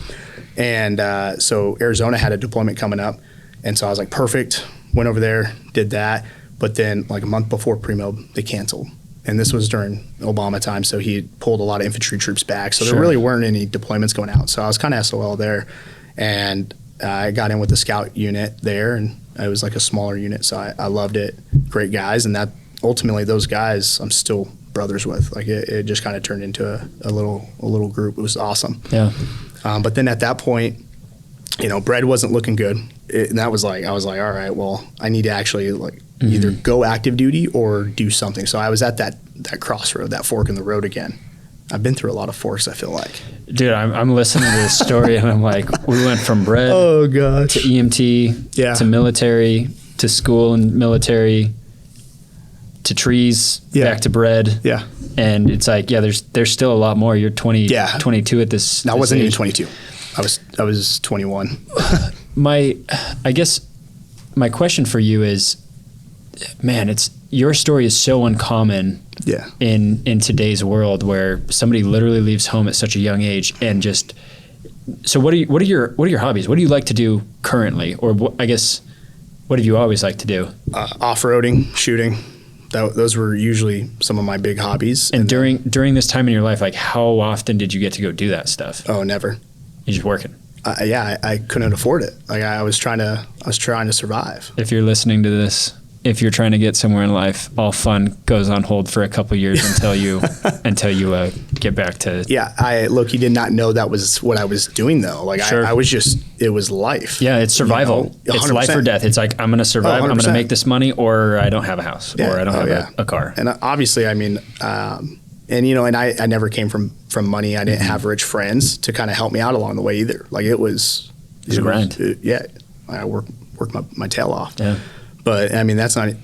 And so Arizona had a deployment coming up, and so I was like, perfect. Went over there, did that. But then like a month before pre-mob, they canceled. And this was during Obama time, so he pulled a lot of infantry troops back. So there really weren't any deployments going out. So I was kind of SOL there. And I got in with the scout unit there, and it was like a smaller unit. So I loved it. Great guys. And that ultimately, those guys I'm still brothers with. Like it just kind of turned into a little group. It was awesome. Yeah. But then at that point, you know, bread wasn't looking good. And that was like, I was like, all right, well, I need to actually like either go active duty or do something. So I was at that crossroad, that fork in the road again. I've been through a lot of forks, I feel like. Dude, I'm listening to this story and I'm like, we went from bread to EMT to military to school and military to trees back to bread. Yeah. And it's like, there's still a lot more. You're 22 at this. No, I wasn't even 22. I was 21. I guess my question for you is, man, your story is so uncommon in today's world, where somebody literally leaves home at such a young age and just. So what are your hobbies? What do you like to do currently, or what have you always liked to do? Off-roading, shooting. Those were usually some of my big hobbies. And during this time in your life, like how often did you get to go do that stuff? Oh, never. You're just working. I couldn't afford it. Like I was trying to survive. If you're listening to this, if you're trying to get somewhere in life, all fun goes on hold for a couple of years until you get back to. Yeah, I low-key did not know that was what I was doing though. Like I was just, it was life. Yeah, it's survival. You know, it's life or death. It's like I'm going to survive. I'm going to make this money, or I don't have a house, or I don't have a car. And obviously, I mean, and you know, and I never came from money. I didn't have rich friends to kind of help me out along the way either. Like it was a grind. I worked my tail off. Yeah. But I mean,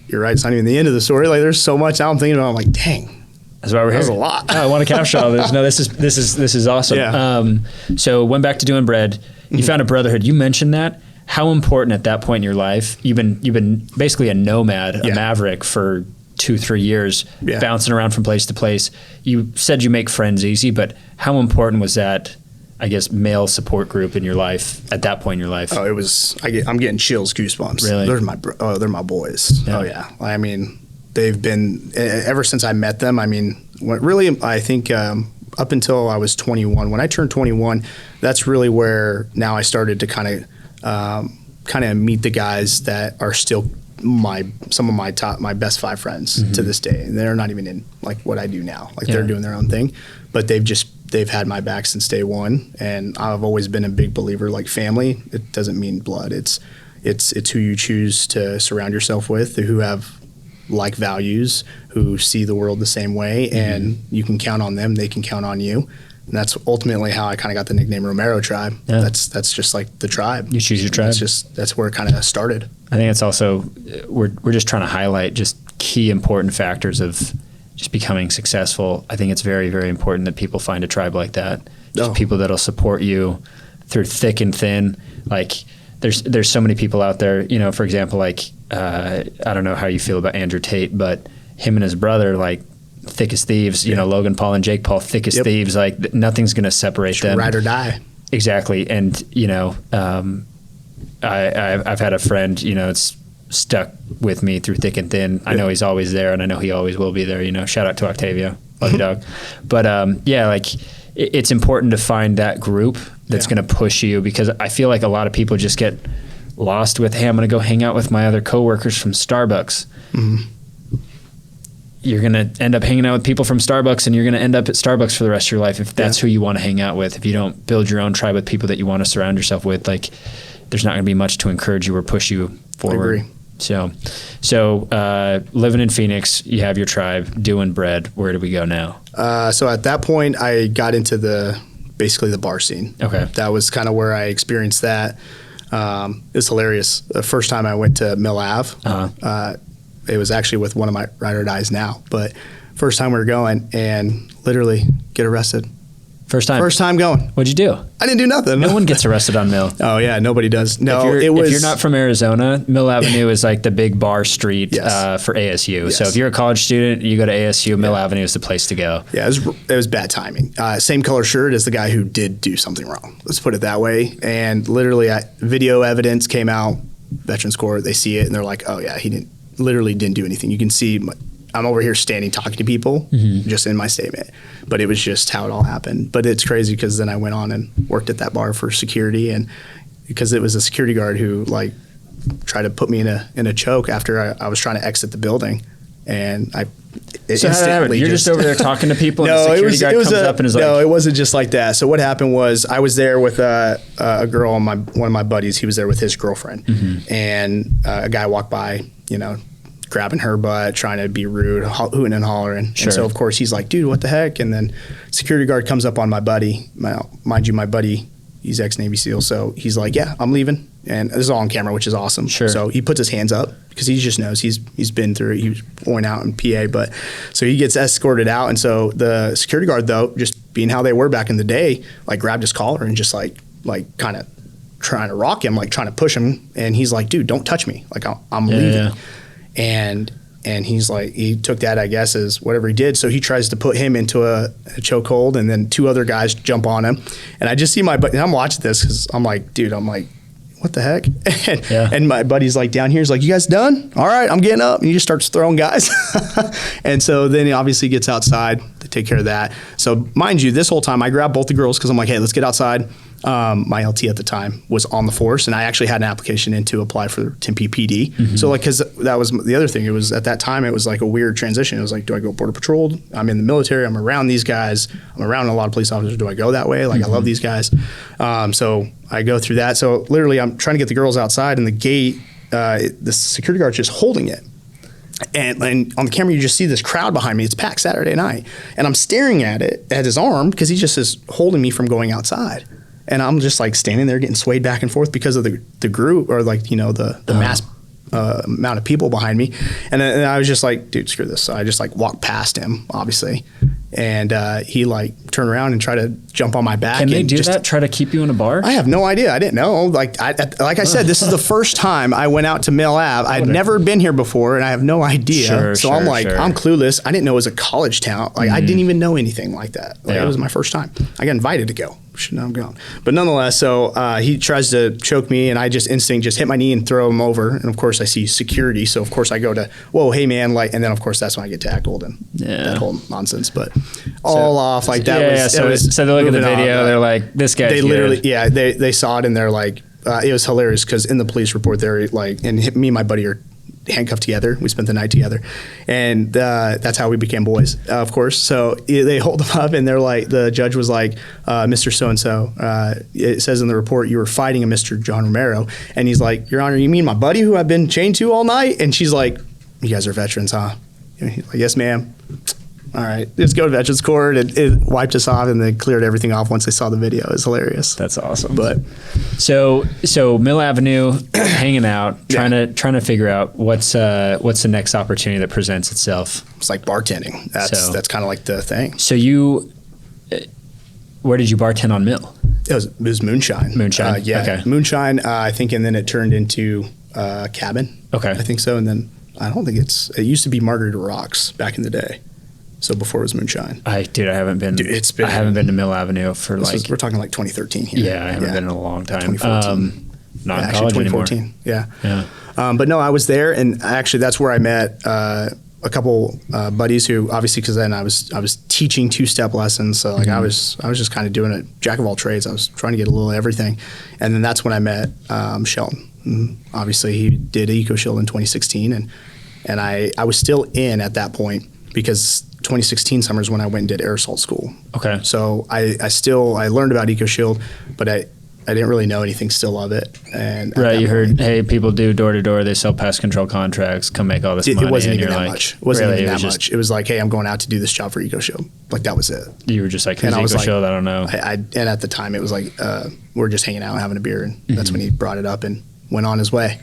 you're right. It's not even the end of the story. Like there's so much now I'm thinking about. I'm like, dang, That's why we're here. That was a lot. I want to capture all this. No, this is awesome. Yeah. So went back to doing bread. You found a brotherhood. You mentioned that. How important at that point in your life? You've been basically a nomad, a maverick for 2-3 years, bouncing around from place to place. You said you make friends easy, but how important was that, I guess, male support group in your life at that point in your life? Oh, it was. I'm getting chills, goosebumps. Really? They're my boys. Yeah. Oh yeah. I mean, they've been ever since I met them. I mean, I think up until I was 21. When I turned 21, that's really where now I started to kind of meet the guys that are still some of my best 5 friends to this day. And they're not even in like what I do now. Like they're doing their own thing, but they've had my back since day one. And I've always been a big believer, like family, it doesn't mean blood. It's who you choose to surround yourself with, who have like values, who see the world the same way, and you can count on them, they can count on you. And that's ultimately how I kind of got the nickname Romero Tribe. Yeah. That's just like the tribe. You choose your tribe. That's where it kind of started. I think it's also, we're just trying to highlight just key important factors of just becoming successful. I think it's very, very important that people find a tribe like that. Just people that'll support you through thick and thin. Like there's so many people out there, you know, for example, like, I don't know how you feel about Andrew Tate, but him and his brother, like, thick as thieves, you know, Logan Paul and Jake Paul, thick as thieves, like nothing's going to separate them. Ride or die. Exactly. And, you know, I've had a friend, you know, it's stuck with me through thick and thin. I know he's always there, and I know he always will be there, you know. Shout out to Octavio. Love you, dog. But, like it's important to find that group that's going to push you, because I feel like a lot of people just get lost with, hey, I'm going to go hang out with my other coworkers from Starbucks. You're going to end up hanging out with people from Starbucks, and you're going to end up at Starbucks for the rest of your life if that's who you want to hang out with. If you don't build your own tribe with people that you want to surround yourself with, like there's not going to be much to encourage you or push you forward. I agree. So living in Phoenix, you have your tribe, doing bread. Where do we go now? So at that point, I got into basically the bar scene. Okay. That was kind of where I experienced that. It was hilarious. The first time I went to Mill Ave, it was actually with one of my ride or dies now, but first time we were going and literally get arrested. First time going. What'd you do? I didn't do nothing. No one gets arrested on Mill. Oh yeah, nobody does. No, if you're not from Arizona, Mill Avenue is like the big bar street for ASU. Yes. So if you're a college student, you go to ASU, Mill Avenue is the place to go. Yeah, it was bad timing. Same color shirt as the guy who did do something wrong. Let's put it that way. And literally, video evidence came out. Veterans Court, they see it and they're like, oh yeah, he didn't do anything. You can see I'm over here standing talking to people just in my statement, but it was just how it all happened. But it's crazy because then I went on and worked at that bar for security, and because it was a security guard who like tried to put me in a choke after I was trying to exit the building, and So how did that happen? You're just over there talking to people, and the security guard comes up and is like... No, it wasn't just like that. So what happened was I was there with a girl, one of my buddies. He was there with his girlfriend, and a guy walked by, you know, grabbing her butt, trying to be rude, hooting and hollering. Sure. And so, of course, he's like, dude, what the heck? And then security guard comes up on my buddy. Mind you, my buddy, he's ex-Navy SEAL. So he's like, yeah, I'm leaving. And this is all on camera, which is awesome. Sure. So he puts his hands up because he just knows he's been through it. He was born out in PA. But so he gets escorted out. And so the security guard, though, just being how they were back in the day, like grabbed his collar and just like kind of trying to rock him, like trying to push him. And he's like, dude, don't touch me. Like I'm leaving. Yeah. And he's like, he took that, I guess, as whatever he did. So he tries to put him into a chokehold, and then 2 other guys jump on him. And I just see my buddy, and I'm watching this because I'm like, dude, what the heck? And my buddy's like down here, he's like, you guys done? All right, I'm getting up. And he just starts throwing guys. And so then he obviously gets outside to take care of that. So mind you, this whole time I grabbed both the girls because I'm like, hey, let's get outside. My LT at the time was on the force, and I actually had an application in to apply for Tempe PD. So like, because that was the other thing. It was at that time, it was like a weird transition. It was like, do I go Border Patrol? I'm in the military. I'm around these guys. I'm around a lot of police officers. Do I go that way? Like, I love these guys. So I go through that. So literally, I'm trying to get the girls outside, and the gate, the security guard's just holding it. And on the camera, you just see this crowd behind me. It's packed Saturday night. And I'm staring at it, at his arm, because he just is holding me from going outside. And I'm just like standing there getting swayed back and forth because of the group, or like, you know, the amount of people behind me. And I was just like, dude, screw this. So I just like walked past him, obviously. And he like turned around and tried to jump on my back. Can they do that? Try to keep you in a bar? I have no idea. I didn't know. Like I said, this is the first time I went out to Mill Ave. I'd never been here before, and I have no idea. I'm like, I'm clueless. I didn't know it was a college town. Like I didn't even know anything like that. Like, It was my first time. I got invited to go. Shouldn't have gone. But nonetheless, so he tries to choke me, and I just hit my knee and throw him over. And of course, I see security. So of course, I go to, whoa, hey man, like, and then of course that's when I get tackled and that whole nonsense. But off like that. So they look at the video, they're like, this guy. They literally, they saw it and they're like, it was hilarious because in the police report, they're like, and me and my buddy are handcuffed together. We spent the night together, and that's how we became boys, of course. So they hold him up, and they're like, the judge was like, Mr. So-and-so, it says in the report you were fighting a Mr. John Romero, and he's like, Your Honor, you mean my buddy who I've been chained to all night? And she's like, you guys are veterans, huh? And he's like, yes, ma'am. All right, let's go to Veterans Court. And it wiped us off, and they cleared everything off once they saw the video. It was hilarious. That's awesome. But so Mill Avenue, hanging out, trying to figure out what's the next opportunity that presents itself. It's like bartending. That's kind of like the thing. So where did you bartend on Mill? It was Moonshine. Moonshine. Okay. Moonshine. I think, and then it turned into Cabin. Okay. I think so, and then I don't think it used to be Margarita Rocks back in the day. So before it was Moonshine. I haven't been to Mill Avenue for we're talking like 2013 here. Yeah, I haven't been in a long time. 2014. Not in college 2014. Anymore. Yeah. But no, I was there, and actually that's where I met a couple buddies who, obviously, because then I was teaching 2-step lessons. So like I was just kind of doing a jack of all trades. I was trying to get a little of everything, and then that's when I met Shelton. Obviously, he did EcoShield in 2016, and I was still in at that point because 2016 summer is when I went and did air assault school. Okay. So I learned about EcoShield, but I didn't really know anything still of it. And right, you heard, hey, people do door to door. They sell pest control contracts. Come make all this money. It wasn't even that much. It wasn't even that much. It was like, hey, I'm going out to do this job for EcoShield. Like that was it. You were just like, who's EcoShield? I don't know. And at the time, it was like we're just hanging out, having a beer, and that's when he brought it up and went on his way.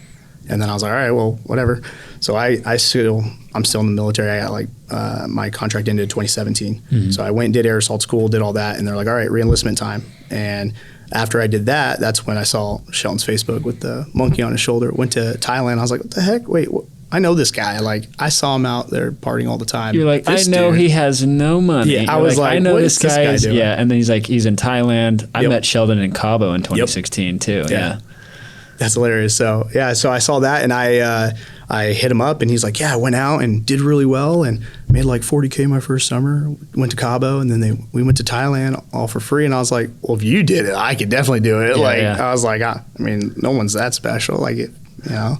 And then I was like, all right, well, whatever. So I'm still in the military. I got my contract ended in 2017. So I went and did air assault school, did all that, and they're like, all right, re-enlistment time. And after I did that, that's when I saw Shelton's Facebook with the monkey on his shoulder. Went to Thailand. I was like, what the heck? Wait, I know this guy. Like, I saw him out there partying all the time. You're like, I know he has no money. Yeah, I was like, I know what this is guy. doing? Yeah, and then he's like, he's in Thailand. I met Sheldon in Cabo in 2016 too. Yeah. That's hilarious. So so I saw that, and I hit him up, and he's like, yeah, I went out and did really well and made like $40K my first summer. Went to Cabo, and then we went to Thailand all for free. And I was like, well, if you did it, I could definitely do it. I was like, I mean, no one's that special. Like it, you know.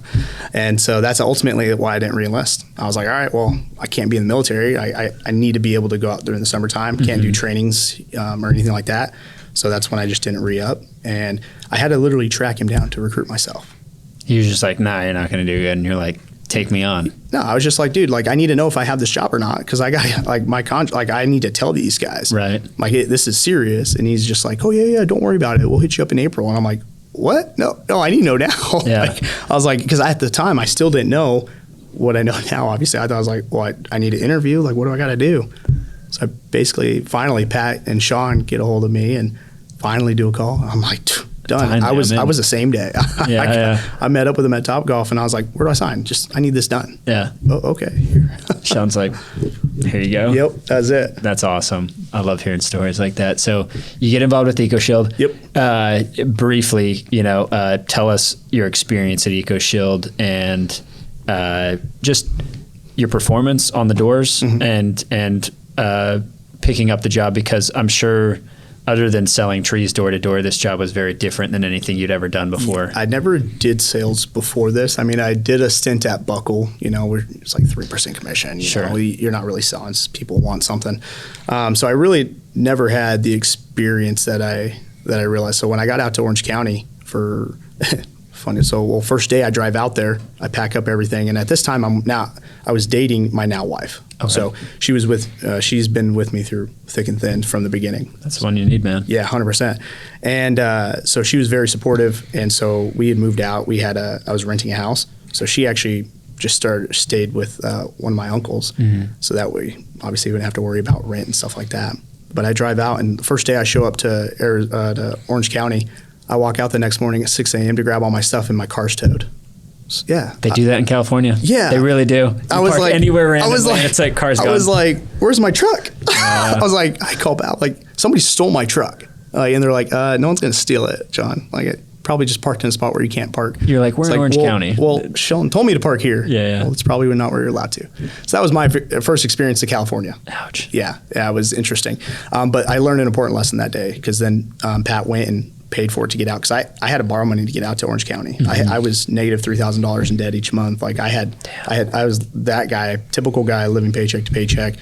And so that's ultimately why I didn't re-enlist. I was like, all right, well, I can't be in the military. I need to be able to go out during the summertime. Can't do trainings or anything like that. So that's when I just didn't re-up, and I had to literally track him down to recruit myself. He was just like, nah, you're not going to do good. And you're like, take me on. No, I was just like, dude, like I need to know if I have this job or not, because I got like my contract, like I need to tell these guys. Right. Like this is serious. And he's just like, oh yeah, don't worry about it. We'll hit you up in April. And I'm like, what? No, I need to know now. Yeah. Like, I was like, because at the time I still didn't know what I know now. Obviously, I thought I was like, well, I need to interview. Like, what do I got to do? So I basically finally Pat and Sean get a hold of me and finally do a call. I'm like, done. I was the same day. I met up with him at Topgolf, and I was like, where do I sign? Just I need this done. Yeah. Oh, okay. Here. Sean's like, here you go. Yep, that's it. That's awesome. I love hearing stories like that. So you get involved with EcoShield. Yep. Briefly, tell us your experience at EcoShield and just your performance on the doors and picking up the job, because I'm sure, other than selling trees door to door, this job was very different than anything you'd ever done before. I never did sales before this. I mean, I did a stint at Buckle, where it's like 3% commission. You're not really selling. People want something. So I really never had the experience that I realized. So when I got out to Orange County for funny. So, first day I drive out there, I pack up everything. And at this time I was dating my now wife. Okay. So she's been with me through thick and thin from the beginning. That's the one you need, man. Yeah, 100%. And so she was very supportive. And so we had moved out. I was renting a house. So she actually just stayed with one of my uncles. So that way, obviously, we wouldn't have to worry about rent and stuff like that. But I drive out, and the first day I show up to Orange County, I walk out the next morning at 6 a.m. to grab all my stuff, and my car's towed. So, yeah. They do that in California. Yeah. They really do. You I was park like, anywhere randomly, it's like car's gone. I was like, where's my truck? I was like, I called out, like, somebody stole my truck. And they're like, no one's going to steal it, John. Like, it probably just parked in a spot where you can't park. You're like, we're in Orange County. Well, Sheldon told me to park here. Yeah. Well, it's probably not where you're allowed to. So that was my first experience to California. Ouch. Yeah, it was interesting. But I learned an important lesson that day, because then Pat went and paid for it to get out, because I had to borrow money to get out to Orange County. I was negative $3,000 in debt each month. Like I was that guy, typical guy living paycheck to paycheck,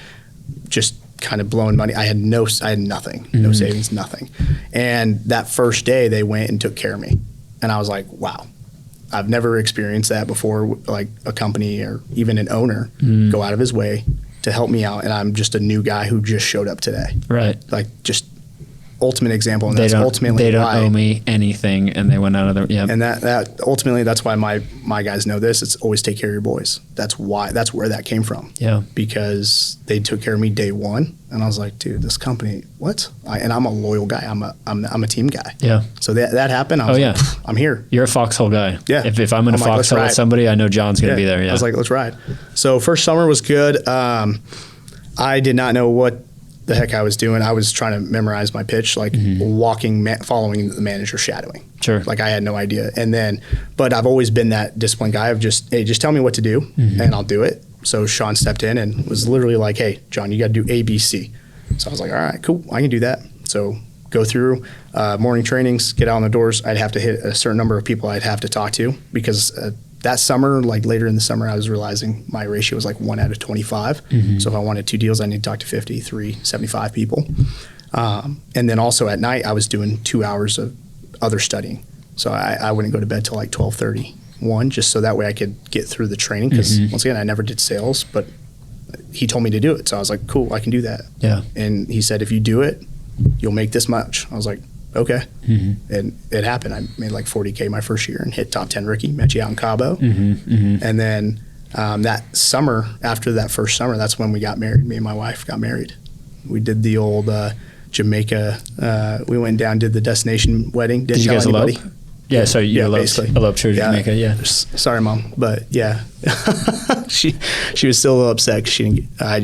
just kind of blowing money. I had nothing, no savings, nothing. And that first day they went and took care of me. And I was like, wow, I've never experienced that before. Like a company or even an owner go out of his way to help me out. And I'm just a new guy who just showed up today. Right. Like just ultimate example. And they that's ultimately they don't why, owe me anything, and they went out of their, And that ultimately, that's why my guys know this. It's always take care of your boys. That's where that came from. Yeah. Because they took care of me day one, and I was like, dude, this company, what? And I'm a loyal guy. I'm a team guy. Yeah. So that happened. I was like, I'm here. You're a foxhole guy. Yeah. If I'm in a foxhole with somebody, I know John's going to be there. Yeah. I was like, let's ride. So first summer was good. I did not know what the heck I was doing. I was trying to memorize my pitch, like following the manager, shadowing. Sure. Like I had no idea. But I've always been that disciplined guy of just tell me what to do and I'll do it. So Sean stepped in and was literally like, hey, John, you got to do A, B, C. So I was like, all right, cool. I can do that. So go through morning trainings, get out on the doors. I'd have to hit a certain number of people I'd have to talk to, because that summer, like later in the summer, I was realizing my ratio was like 1 out of 25. So if I wanted 2 deals, I need to talk to 50, 75 people. And then also at night, I was doing 2 hours of other studying. So I wouldn't go to bed till like 12:30, just so that way I could get through the training. Because once again, I never did sales, but he told me to do it. So I was like, cool, I can do that. Yeah. And he said, if you do it, you'll make this much. I was like, okay. And it happened. I made like $40K my first year and hit top 10 rookie, met you out in Cabo. And then that summer, after that first summer, that's when we got married. Me and my wife got married. We did the old Jamaica. We went down, did the destination wedding. Did you guys elope? Yeah, so you eloped to Jamaica, yeah. Sorry, Mom. But yeah, she was still a little upset because she didn't I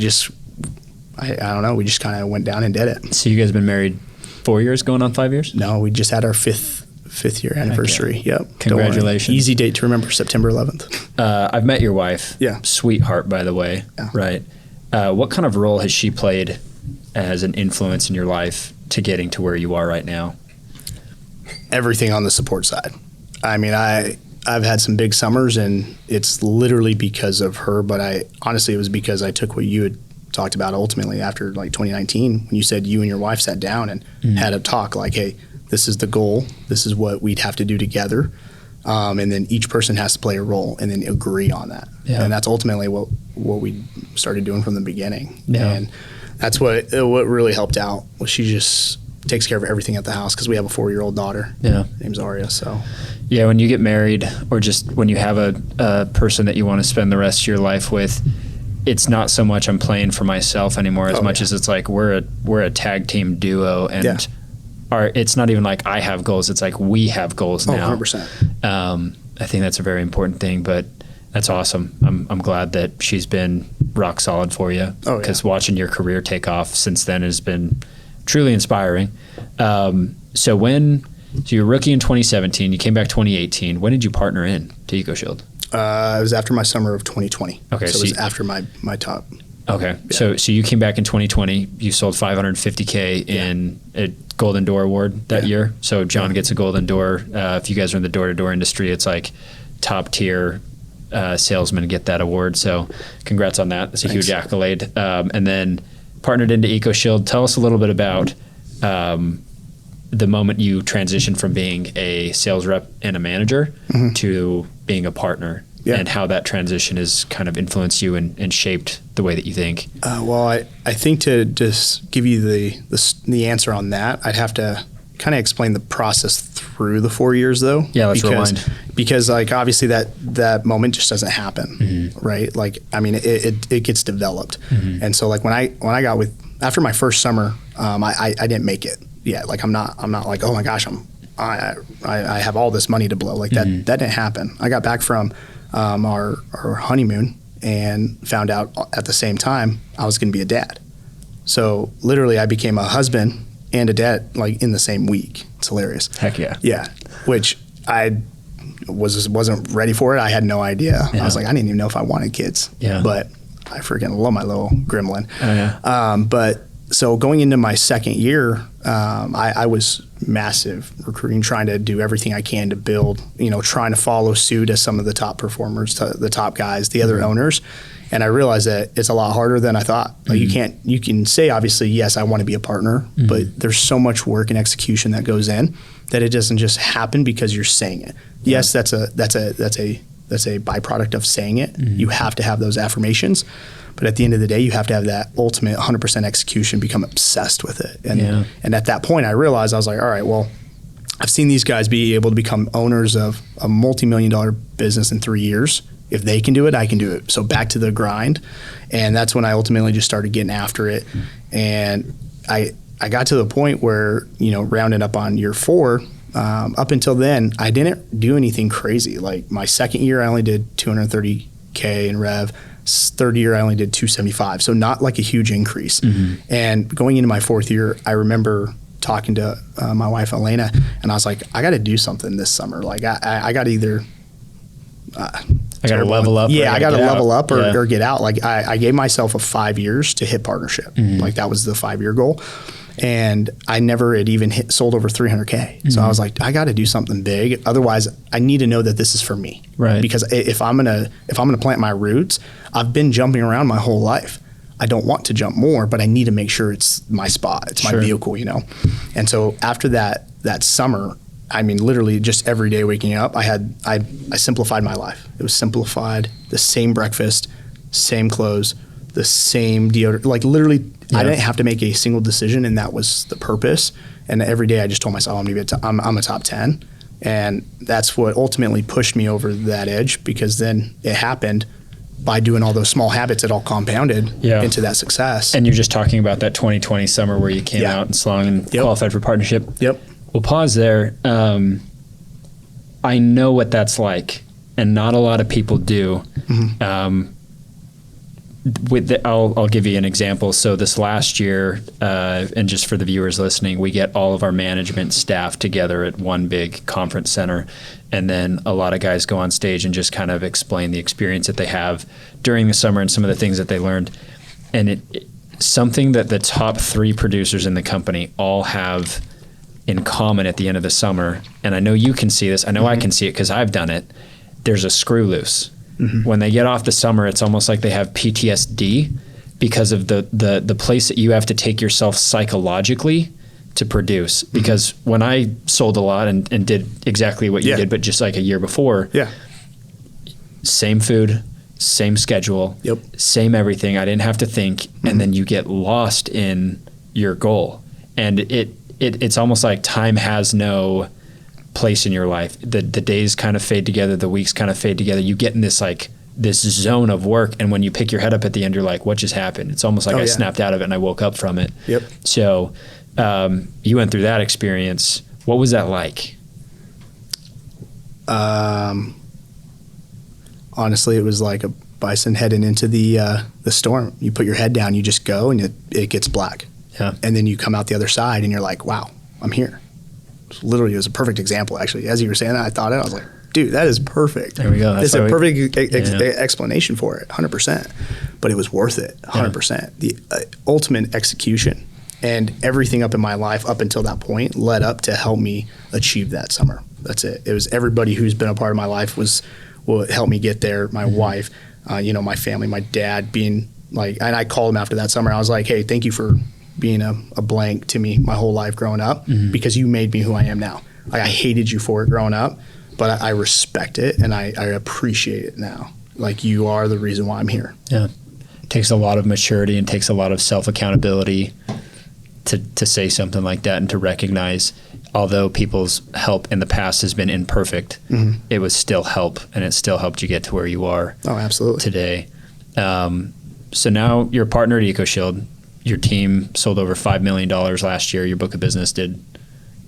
don't know. We just kind of went down and did it. So you guys have been married 4 years, going on 5 years? No, we just had our fifth year anniversary. Okay. Yep. Congratulations. Easy date to remember, September 11th. I've met your wife. Yeah. Sweetheart, by the way. Yeah. Right. What kind of role has she played as an influence in your life to getting to where you are right now? Everything on the support side. I mean, I've had some big summers, and it's literally because of her, but honestly, it was because I took what you had talked about ultimately after like 2019, when you said you and your wife sat down and had a talk like, hey, this is the goal, this is what we'd have to do together, and then each person has to play a role and then agree on that. Yeah. And that's ultimately what we started doing from the beginning. Yeah. And that's what really helped out, was she just takes care of everything at the house, because we have a 4-year-old daughter. Yeah. Name's Aria. So yeah, when you get married, or just when you have a person that you want to spend the rest of your life with, it's not so much I'm playing for myself anymore as much as it's like we're a tag team duo, and it's not even like I have goals, it's like we have goals now. 100%. I think that's a very important thing, but that's awesome. I'm glad that she's been rock solid for you, because watching your career take off since then has been truly inspiring. So you're a rookie in 2017, you came back 2018. When did you partner in to EcoShield? It was after my summer of 2020. Okay, so it was after my top. Okay, yeah. So you came back in 2020. You sold $550K in a Golden Door Award that year. So John gets a Golden Door. If you guys are in the door-to-door industry, it's like top tier salesmen get that award. So congrats on that. That's a huge accolade. And then partnered into EcoShield. Tell us a little bit about the moment you transitioned from being a sales rep and a manager to being a partner, and how that transition has kind of influenced you and shaped the way that you think. Well, I think to just give you the answer on that, I'd have to kind of explain the process through the 4 years though. Yeah, let's rewind. Because like obviously that moment just doesn't happen, right? Like I mean it gets developed, and so like when I got after my first summer, I didn't make it yet. Like I'm not like, oh my gosh, I have all this money to blow. Like that didn't happen. I got back from our honeymoon and found out at the same time I was going to be a dad. So literally I became a husband and a dad like in the same week. It's hilarious. Heck yeah. Yeah. Which I wasn't ready for it. I had no idea. Yeah. I was like, I didn't even know if I wanted kids. Yeah. But I freaking love my little gremlin. Oh, yeah. But so going into my second year, I was massive recruiting, trying to do everything I can to build, trying to follow suit as some of the top performers, the top guys, the other owners. And I realized that it's a lot harder than I thought. Like you can say, obviously, yes, I want to be a partner, but there's so much work and execution that goes in that it doesn't just happen because you're saying it. Yeah. Yes, that's a byproduct of saying it. You have to have those affirmations. But at the end of the day, you have to have that ultimate 100% execution, become obsessed with it. And at that point, I realized, I was like, all right, well, I've seen these guys be able to become owners of a multi-million-dollar business in 3 years. If they can do it, I can do it. So back to the grind. And that's when I ultimately just started getting after it. And I got to the point where, rounding up on year 4, up until then, I didn't do anything crazy. Like my second year, I only did $230K in rev. Third year, I only did 275. So not like a huge increase. And going into my fourth year, I remember talking to my wife, Elena, and I was like, I got to do something this summer. Like I got to either... I got to level up. Yeah, I got to level up or get out. Like I gave myself a 5 years to hit partnership. Like that was the 5-year goal. And I never had even sold over 300K. So I was like, I got to do something big. Otherwise, I need to know that this is for me. Right. Because if I'm gonna plant my roots, I've been jumping around my whole life. I don't want to jump more, but I need to make sure it's my spot. It's my vehicle, And so after that summer, I mean, literally just every day waking up, I simplified my life. It was simplified, the same breakfast, same clothes, the same deodorant, like literally I didn't have to make a single decision, and that was the purpose. And every day I just told myself I'm a top 10. And that's what ultimately pushed me over that edge, because then it happened by doing all those small habits. It all compounded into that success. And you're just talking about that 2020 summer where you came out and slung and qualified for partnership. Yep. We'll pause there. I know what that's like, and not a lot of people do. I'll give you an example. So this last year, and just for the viewers listening, we get all of our management staff together at one big conference center, and then a lot of guys go on stage and just kind of explain the experience that they have during the summer and some of the things that they learned. And something that the top 3 producers in the company all have in common at the end of the summer, and I know you can see this, I know I can see it because I've done it, there's a screw loose. When they get off the summer, it's almost like they have PTSD because of the place that you have to take yourself psychologically to produce. Because when I sold a lot and did exactly what you did, but just like a year before, same food, same schedule, same everything. I didn't have to think, and then you get lost in your goal. And it's almost like time has no place in your life. The days kind of fade together, the weeks kind of fade together. You get in this zone of work, and when you pick your head up at the end, you're like, what just happened? It's almost like I snapped out of it and I woke up from it. So you went through that experience. What was that like? Honestly, it was like a bison heading into the storm. You put your head down, you just go, and it gets black. And then you come out the other side and you're like, wow, I'm here. Literally, it was a perfect example, actually. As you were saying that, I was like, dude, that is perfect. There we go. It's a perfect explanation for it, 100%. But it was worth it, 100%. The ultimate execution and everything up in my life up until that point led up to help me achieve that summer. That's it. It was everybody who's been a part of my life will help me get there. My wife, my family, my dad being like, and I called him after that summer. I was like, hey, thank you for being a blank to me my whole life growing up, because you made me who I am now. Like, I hated you for it growing up, but I respect it and I appreciate it now. Like, you are the reason why I'm here. Yeah. It takes a lot of maturity and takes a lot of self-accountability to say something like that and to recognize. although people's help in the past has been imperfect, it was still help, and it still helped you get to where you are. Oh, absolutely. Today. So now you're a partner at EcoShield. Your team sold over $5 million last year. Your book of business did,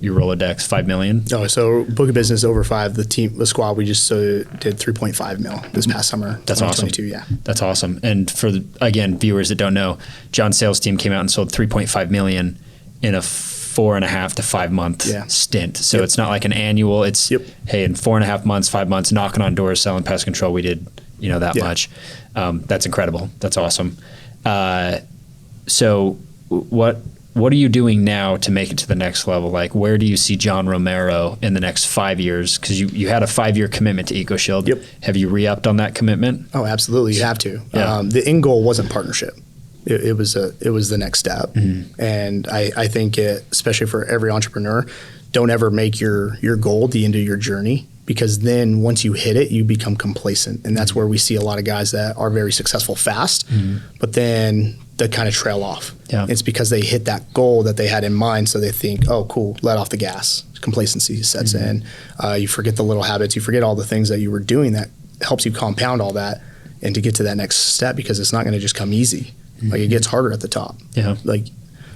your Rolodex, $5 million. Oh, so book of business over 5. The squad, we just did 3.5 mil this past summer. That's awesome. Yeah, that's awesome. And for again, viewers that don't know, John's sales team came out and sold 3.5 million in a 4.5 to 5 month stint. So it's not like an annual. It's hey, in 4.5 months, 5 months, knocking on doors, selling pest control. We did that much. That's incredible. That's awesome. So what are you doing now to make it to the next level? Like, where do you see John Romero in the next 5 years? Because you had a 5-year commitment to EcoShield. Yep. Have you re-upped on that commitment? Oh, absolutely. You have to. Yeah. The end goal wasn't partnership. It was the next step. And I think especially for every entrepreneur, don't ever make your goal the end of your journey, because then once you hit it, you become complacent. And that's where we see a lot of guys that are very successful fast, but then they kind of trail off. Yeah. It's because they hit that goal that they had in mind. So they think, oh, cool, let off the gas. Complacency sets in. You forget the little habits. You forget all the things that you were doing that helps you compound all that and to get to that next step, because it's not going to just come easy. Like, it gets harder at the top. Yeah.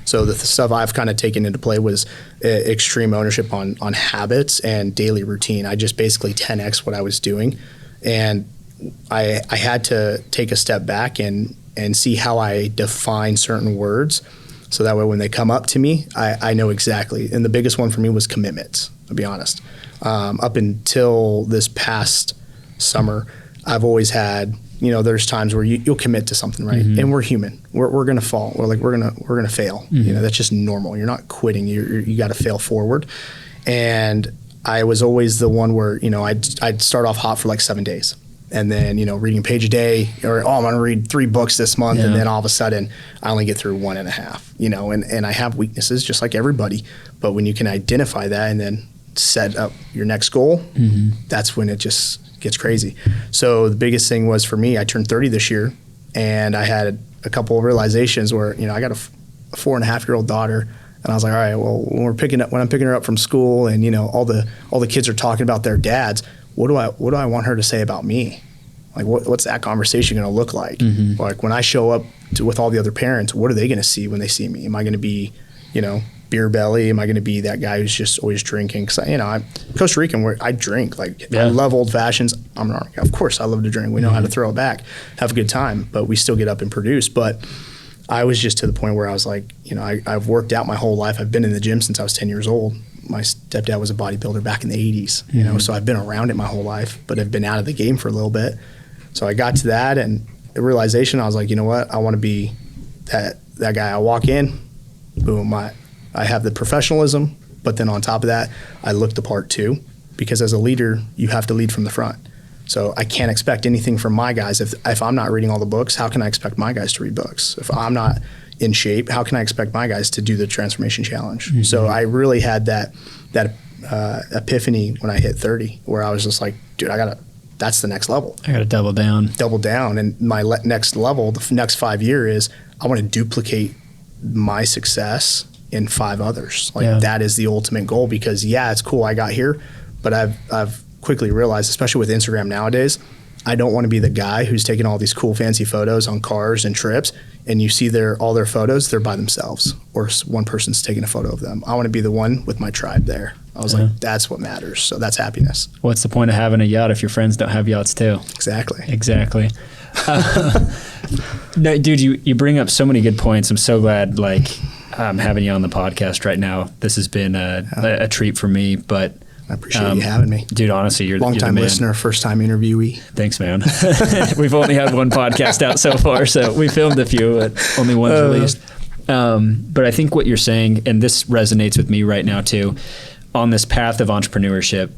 So the stuff I've kind of taken into play was extreme ownership on habits and daily routine. I just basically 10x what I was doing. And I had to take a step back and see how I define certain words, so that way when they come up to me, I know exactly. And the biggest one for me was commitments, to be honest. Up until this past summer, I've always had, there's times where you'll commit to something, right? And we're human. We're gonna fall. We're gonna fail. That's just normal. You're not quitting. You got to fail forward. And I was always the one where I'd start off hot for like 7 days. And then, reading a page a day, or, I'm going to read 3 books this month. And then all of a sudden I only get through 1.5, and I have weaknesses just like everybody. But when you can identify that and then set up your next goal, that's when it just gets crazy. So the biggest thing was for me, I turned 30 this year, and I had a couple of realizations where, I got a 4.5-year-old daughter. And I was like, all right, well, when I'm picking her up from school, and, all the kids are talking about their dads, what do I want her to say about me? Like, what's that conversation going to look like? Like, when I show up with all the other parents, what are they going to see when they see me? Am I going to be, beer belly? Am I going to be that guy who's just always drinking? Because I'm Costa Rican, where I drink. Like, I love old fashions. Of course, I love to drink. We know how to throw it back, have a good time, but we still get up and produce. But I was just to the point where I was like, I've worked out my whole life. I've been in the gym since I was 10 years old. My stepdad was a bodybuilder back in the 80s, so I've been around it my whole life, but I've been out of the game for a little bit. So I got to that, and the realization, I was like, you know what? I want to be that guy. I walk in, boom, I have the professionalism, but then on top of that, I look the part too, because as a leader, you have to lead from the front. So I can't expect anything from my guys. If I'm not reading all the books, how can I expect my guys to read books? If I'm not in shape, how can I expect my guys to do the transformation challenge? So I really had that epiphany when I hit 30, where I was just like, dude, that's the next level. I got to double down. And my next level, the next 5 year is, I want to duplicate my success in 5 others. That is the ultimate goal, because it's cool I got here, but I've quickly realized, especially with Instagram nowadays, I don't want to be the guy who's taking all these cool fancy photos on cars and trips, and you see all their photos, they're by themselves, or one person's taking a photo of them. I want to be the one with my tribe there. I was like, that's what matters. So that's happiness. What's the point of having a yacht if your friends don't have yachts too? Exactly. No, dude, you bring up so many good points. I'm so glad I'm having you on the podcast right now. This has been a treat for me, but I appreciate you having me. Dude, honestly, you're long-time the man. listener, first-time interviewee. Thanks, man. We've only had one podcast out so far, so we filmed a few, but only one's released. But I think what you're saying, and this resonates with me right now too, on this path of entrepreneurship,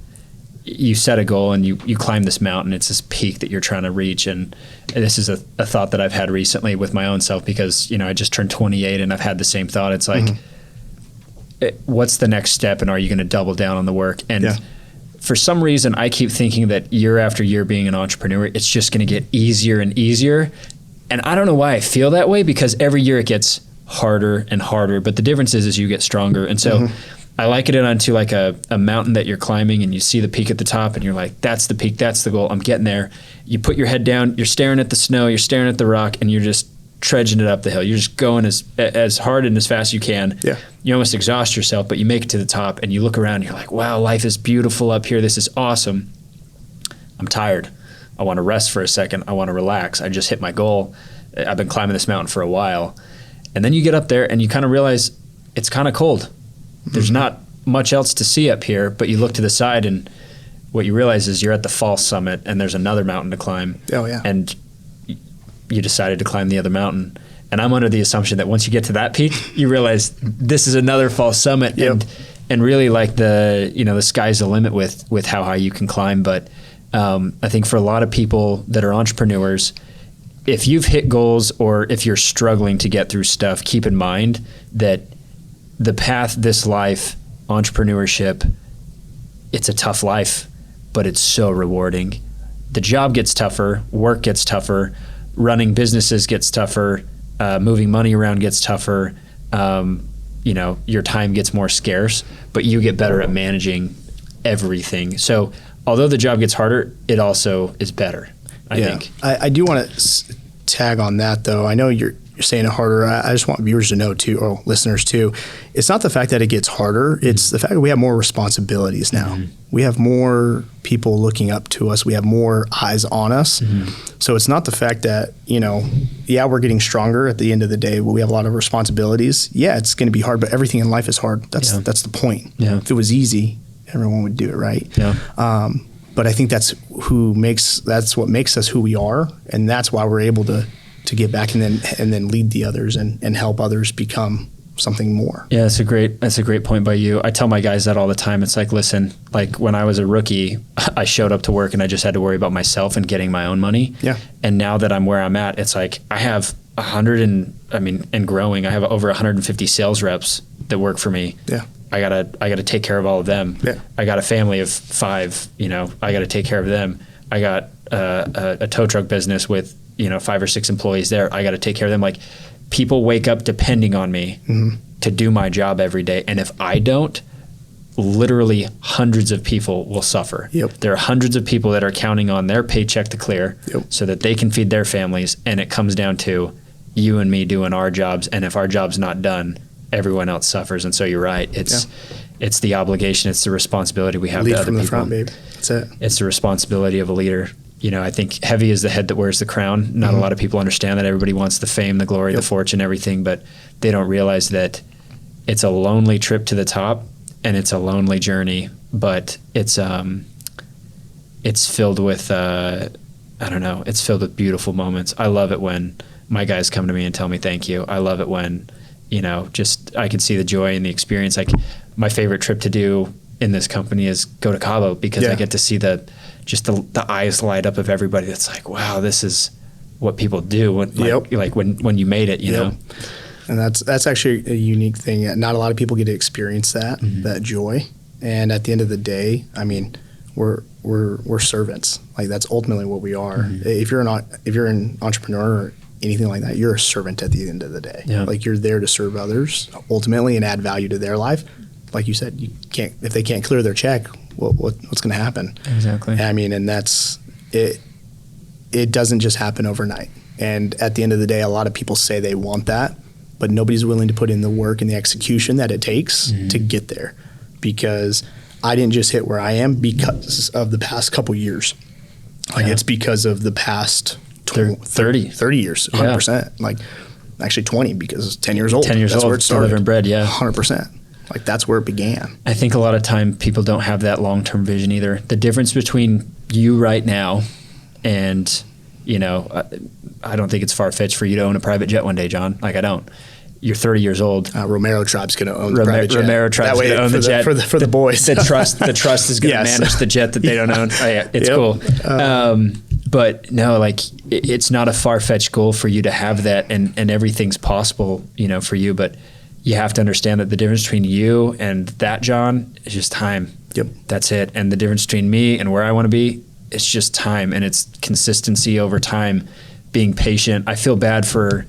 you set a goal and you climb this mountain. It's this peak that you're trying to reach. And this is a thought that I've had recently with my own self, because, I just turned 28 and I've had the same thought. It's like, what's the next step, and are you going to double down on the work? And for some reason, I keep thinking that year after year being an entrepreneur, it's just going to get easier and easier. And I don't know why I feel that way, because every year it gets harder and harder. But the difference is you get stronger. And so I liken it onto like a mountain that you're climbing, and you see the peak at the top, and you're like, that's the peak, that's the goal, I'm getting there. You put your head down, you're staring at the snow, you're staring at the rock, and you're just trudging it up the hill. You're just going as hard and as fast as you can. Yeah. You almost exhaust yourself, but you make it to the top, and you look around, and you're like, wow, life is beautiful up here. This is awesome. I'm tired. I want to rest for a second. I want to relax. I just hit my goal. I've been climbing this mountain for a while. And then you get up there, and you kind of realize it's kind of cold. There's not much else to see up here, but you look to the side, and what you realize is you're at the false summit, and there's another mountain to climb. Oh, yeah. And you decided to climb the other mountain. And I'm under the assumption that once you get to that peak, you realize this is another false summit. Yep. And really, like, the sky's the limit with how high you can climb. But I think for a lot of people that are entrepreneurs, if you've hit goals or if you're struggling to get through stuff, keep in mind that the path, this life, entrepreneurship, it's a tough life, but it's so rewarding. The job gets tougher, work gets tougher, running businesses gets tougher, moving money around gets tougher, your time gets more scarce, but you get better at managing everything. So although the job gets harder, it also is better, I think. I do want to tag on that, though. I know you're saying it harder. I just want viewers to know, too, or listeners, too. It's not the fact that it gets harder. It's the fact that we have more responsibilities now. Mm-hmm. We have more people looking up to us. We have more eyes on us. Mm-hmm. So it's not the fact that, we're getting stronger at the end of the day. We have a lot of responsibilities. Yeah, it's going to be hard, but everything in life is hard. That's the point. Yeah. If it was easy, everyone would do it, right? Yeah. But I think that's what makes us who we are, and that's why we're able to get back and then lead the others and help others become something more. Yeah, that's a great point by you. I tell my guys that all the time. It's like, listen, like when I was a rookie, I showed up to work and I just had to worry about myself and getting my own money. Yeah. And now that I'm where I'm at, it's like I have and growing. I have over 150 sales reps that work for me. Yeah. I gotta take care of all of them. Yeah. I got a family of 5. I gotta take care of them. I got a tow truck business with 5 or 6 employees there. I gotta take care of them. Like, people wake up depending on me to do my job every day, and if I don't, literally hundreds of people will suffer. Yep. There are hundreds of people that are counting on their paycheck to clear so that they can feed their families, and it comes down to you and me doing our jobs, and if our job's not done, everyone else suffers. And so you're right. It's the obligation. It's the responsibility we have to other people. Lead from the front, babe. That's it. It's the responsibility of a leader. I think heavy is the head that wears the crown. Not a lot of people understand that. Everybody wants the fame, the glory, the fortune, everything, but they don't realize that it's a lonely trip to the top and it's a lonely journey, but it's filled with, it's filled with beautiful moments. I love it when my guys come to me and tell me thank you. I love it when, I can see the joy and the experience. Like, my favorite trip to do in this company is go to Cabo, because I get to see the eyes light up of everybody. That's like, wow, this is what people do when you made it, you know. And that's actually a unique thing. Not a lot of people get to experience that joy. And at the end of the day, I mean, we're servants. Like, that's ultimately what we are. Mm-hmm. If you're an entrepreneur or anything like that, you're a servant at the end of the day. Yeah. Like, you're there to serve others ultimately and add value to their life. Like you said, if they can't clear their check, what's going to happen? Exactly. I mean, and that's it. It doesn't just happen overnight. And at the end of the day, a lot of people say they want that, but nobody's willing to put in the work and the execution that it takes to get there. Because I didn't just hit where I am because of the past couple years. Like, it's because of the past 30 years, 100%. Yeah. Like, actually 20, because 10 years old. 10 years old. That's where it started. Delivering bread, 100%. Like, that's where it began. I think a lot of time people don't have that long-term vision either. The difference between you right now and, I don't think it's far-fetched for you to own a private jet one day, John. Like, I don't. You're 30 years old. Romero Tribe's going to own the private jet. Romero Tribe's going to own the jet. For the boys. The trust is going to manage the jet that they don't own. Oh, yeah, it's cool. But no, like, it's not a far-fetched goal for you to have that, and everything's possible, for you. But you have to understand that the difference between you and that John is just time. Yep. That's it. And the difference between me and where I want to be, it's just time, and it's consistency over time, being patient. I feel bad for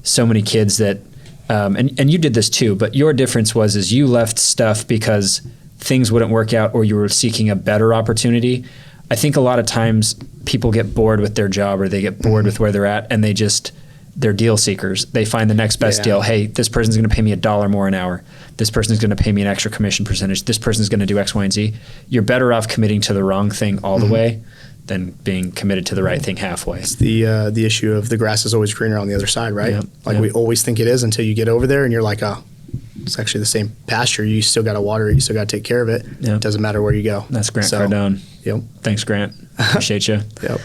so many kids that and you did this too, but your difference is you left stuff because things wouldn't work out or you were seeking a better opportunity. I think a lot of times people get bored with their job or they get bored with where they're at and they're deal seekers. They find the next best deal. Hey, this person's going to pay me $1 more an hour. This person's going to pay me an extra commission percentage. This person's going to do X, Y, and Z. You're better off committing to the wrong thing all the way than being committed to the right thing halfway. It's the issue of the grass is always greener on the other side, right? We always think it is until you get over there and you're like, oh, it's actually the same pasture. You still got to water it. You still got to take care of it. It doesn't matter where you go. That's Grant Cardone. Yep. Thanks, Grant. Appreciate you. Yep.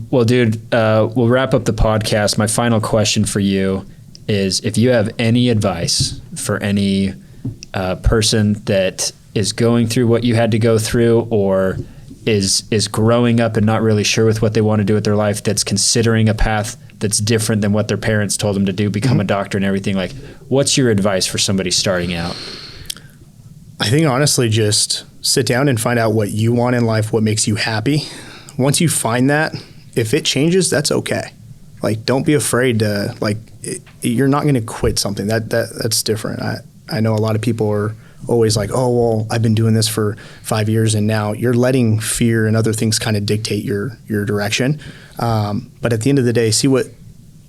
Well, dude, we'll wrap up the podcast. My final question for you is if you have any advice for any person that is going through what you had to go through or is growing up and not really sure with what they want to do with their life, that's considering a path that's different than what their parents told them to do, become a doctor and everything, like what's your advice for somebody starting out? I think honestly, just sit down and find out what you want in life, what makes you happy. Once you find that, if it changes, that's okay. Like, don't be afraid to, you're not going to quit something. That's different. I know a lot of people are always like, oh, well, I've been doing this for 5 years and now you're letting fear and other things kind of dictate your direction. But at the end of the day, see what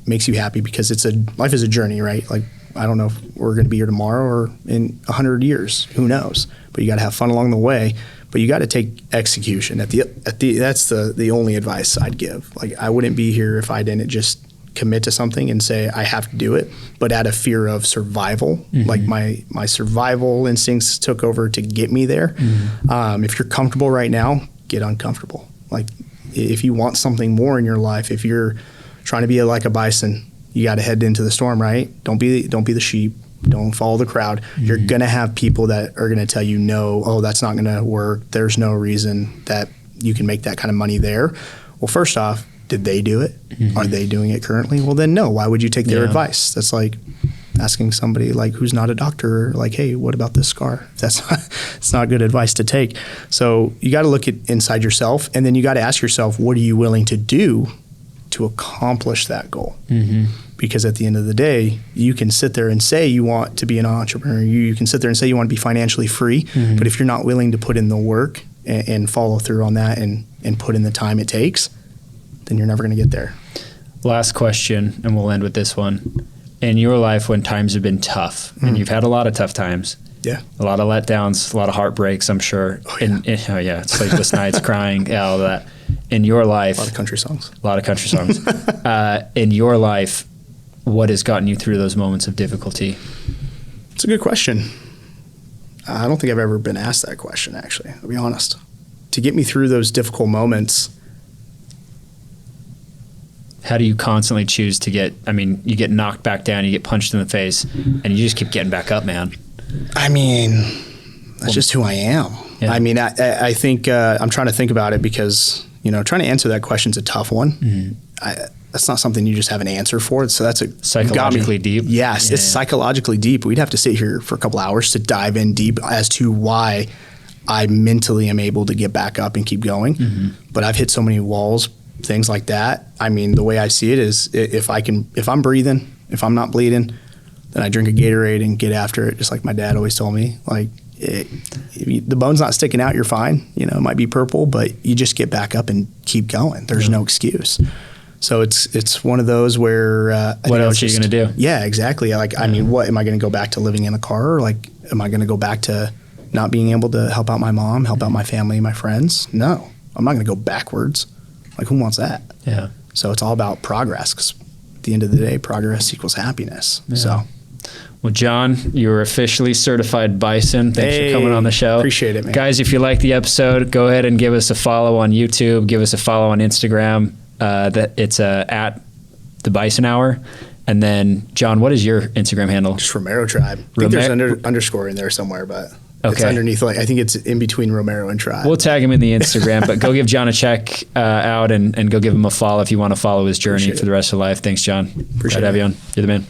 makes you happy because life is a journey, right? Like, I don't know if we're going to be here tomorrow or in 100 years, who knows? But you got to have fun along the way. But you got to take execution. That's the only advice I'd give. Like, I wouldn't be here if I didn't just commit to something and say I have to do it, but out of fear of survival. Like my survival instincts took over to get me there. If you're comfortable right now, get uncomfortable. Like, if you want something more in your life, if you're trying to be like a bison, you got to head into the storm, right? Don't be the sheep. Don't follow the crowd. You're going to have people that are going to tell you, no, oh, that's not going to work. There's no reason that you can make that kind of money there. Well, first off, did they do it? Are they doing it currently? Well, then no. Why would you take their advice? That's like asking somebody like who's not a doctor, like, hey, what about this scar? It's not good advice to take. So you got to look at inside yourself, and then you got to ask yourself, what are you willing to do to accomplish that goal? Because at the end of the day, you can sit there and say you want to be an entrepreneur. You can sit there and say you want to be financially free. But if you're not willing to put in the work and follow through on that and put in the time it takes, then you're never going to get there. Last question, and we'll end with this one. In your life, when times have been tough, and you've had a lot of tough times, a lot of letdowns, a lot of heartbreaks, I'm sure. Sleepless nights, crying, all of that. In your life, a lot of country songs. In your life, what has gotten you through those moments of difficulty? It's a good question. I don't think I've ever been asked that question, actually, I'll be honest. To get me through those difficult moments. How do you constantly choose to you get knocked back down, you get punched in the face, and you just keep getting back up, man? I mean, that's just who I am. Yeah. I mean, I think I'm trying to think about it because, trying to answer that question is a tough one. That's not something you just have an answer for. So that's psychologically deep. Yes, it's psychologically deep. We'd have to sit here for a couple hours to dive in deep as to why I mentally am able to get back up and keep going. But I've hit so many walls, things like that. I mean, the way I see it is if I'm breathing, if I'm not bleeding, then I drink a Gatorade and get after it. Just like my dad always told me, like, the bone's not sticking out, you're fine. It might be purple, but you just get back up and keep going. There's no excuse. So it's one of those where what else are you going to do? Yeah, exactly. Like, I mean, what am I going to go back to living in a car? Or like, am I going to go back to not being able to help out my mom, help out my family, my friends? No, I'm not going to go backwards. Like, who wants that? Yeah. So it's all about progress, because at the end of the day, progress equals happiness. Yeah. So. Well, John, you're officially certified Bison. Thanks for coming on the show. Appreciate it, man. Guys, if you like the episode, go ahead and give us a follow on YouTube. Give us a follow on Instagram. It's at the Bison Hour. And then, John, what is your Instagram handle? Just Romero Tribe. I think there's underscore in there somewhere, but it's underneath. I think it's in between Romero and Tribe. We'll tag him in the Instagram, but go give John a check out and go give him a follow if you want to follow his journey for the rest of life. Thanks, John. Appreciate it. Glad to have you on. You're the man.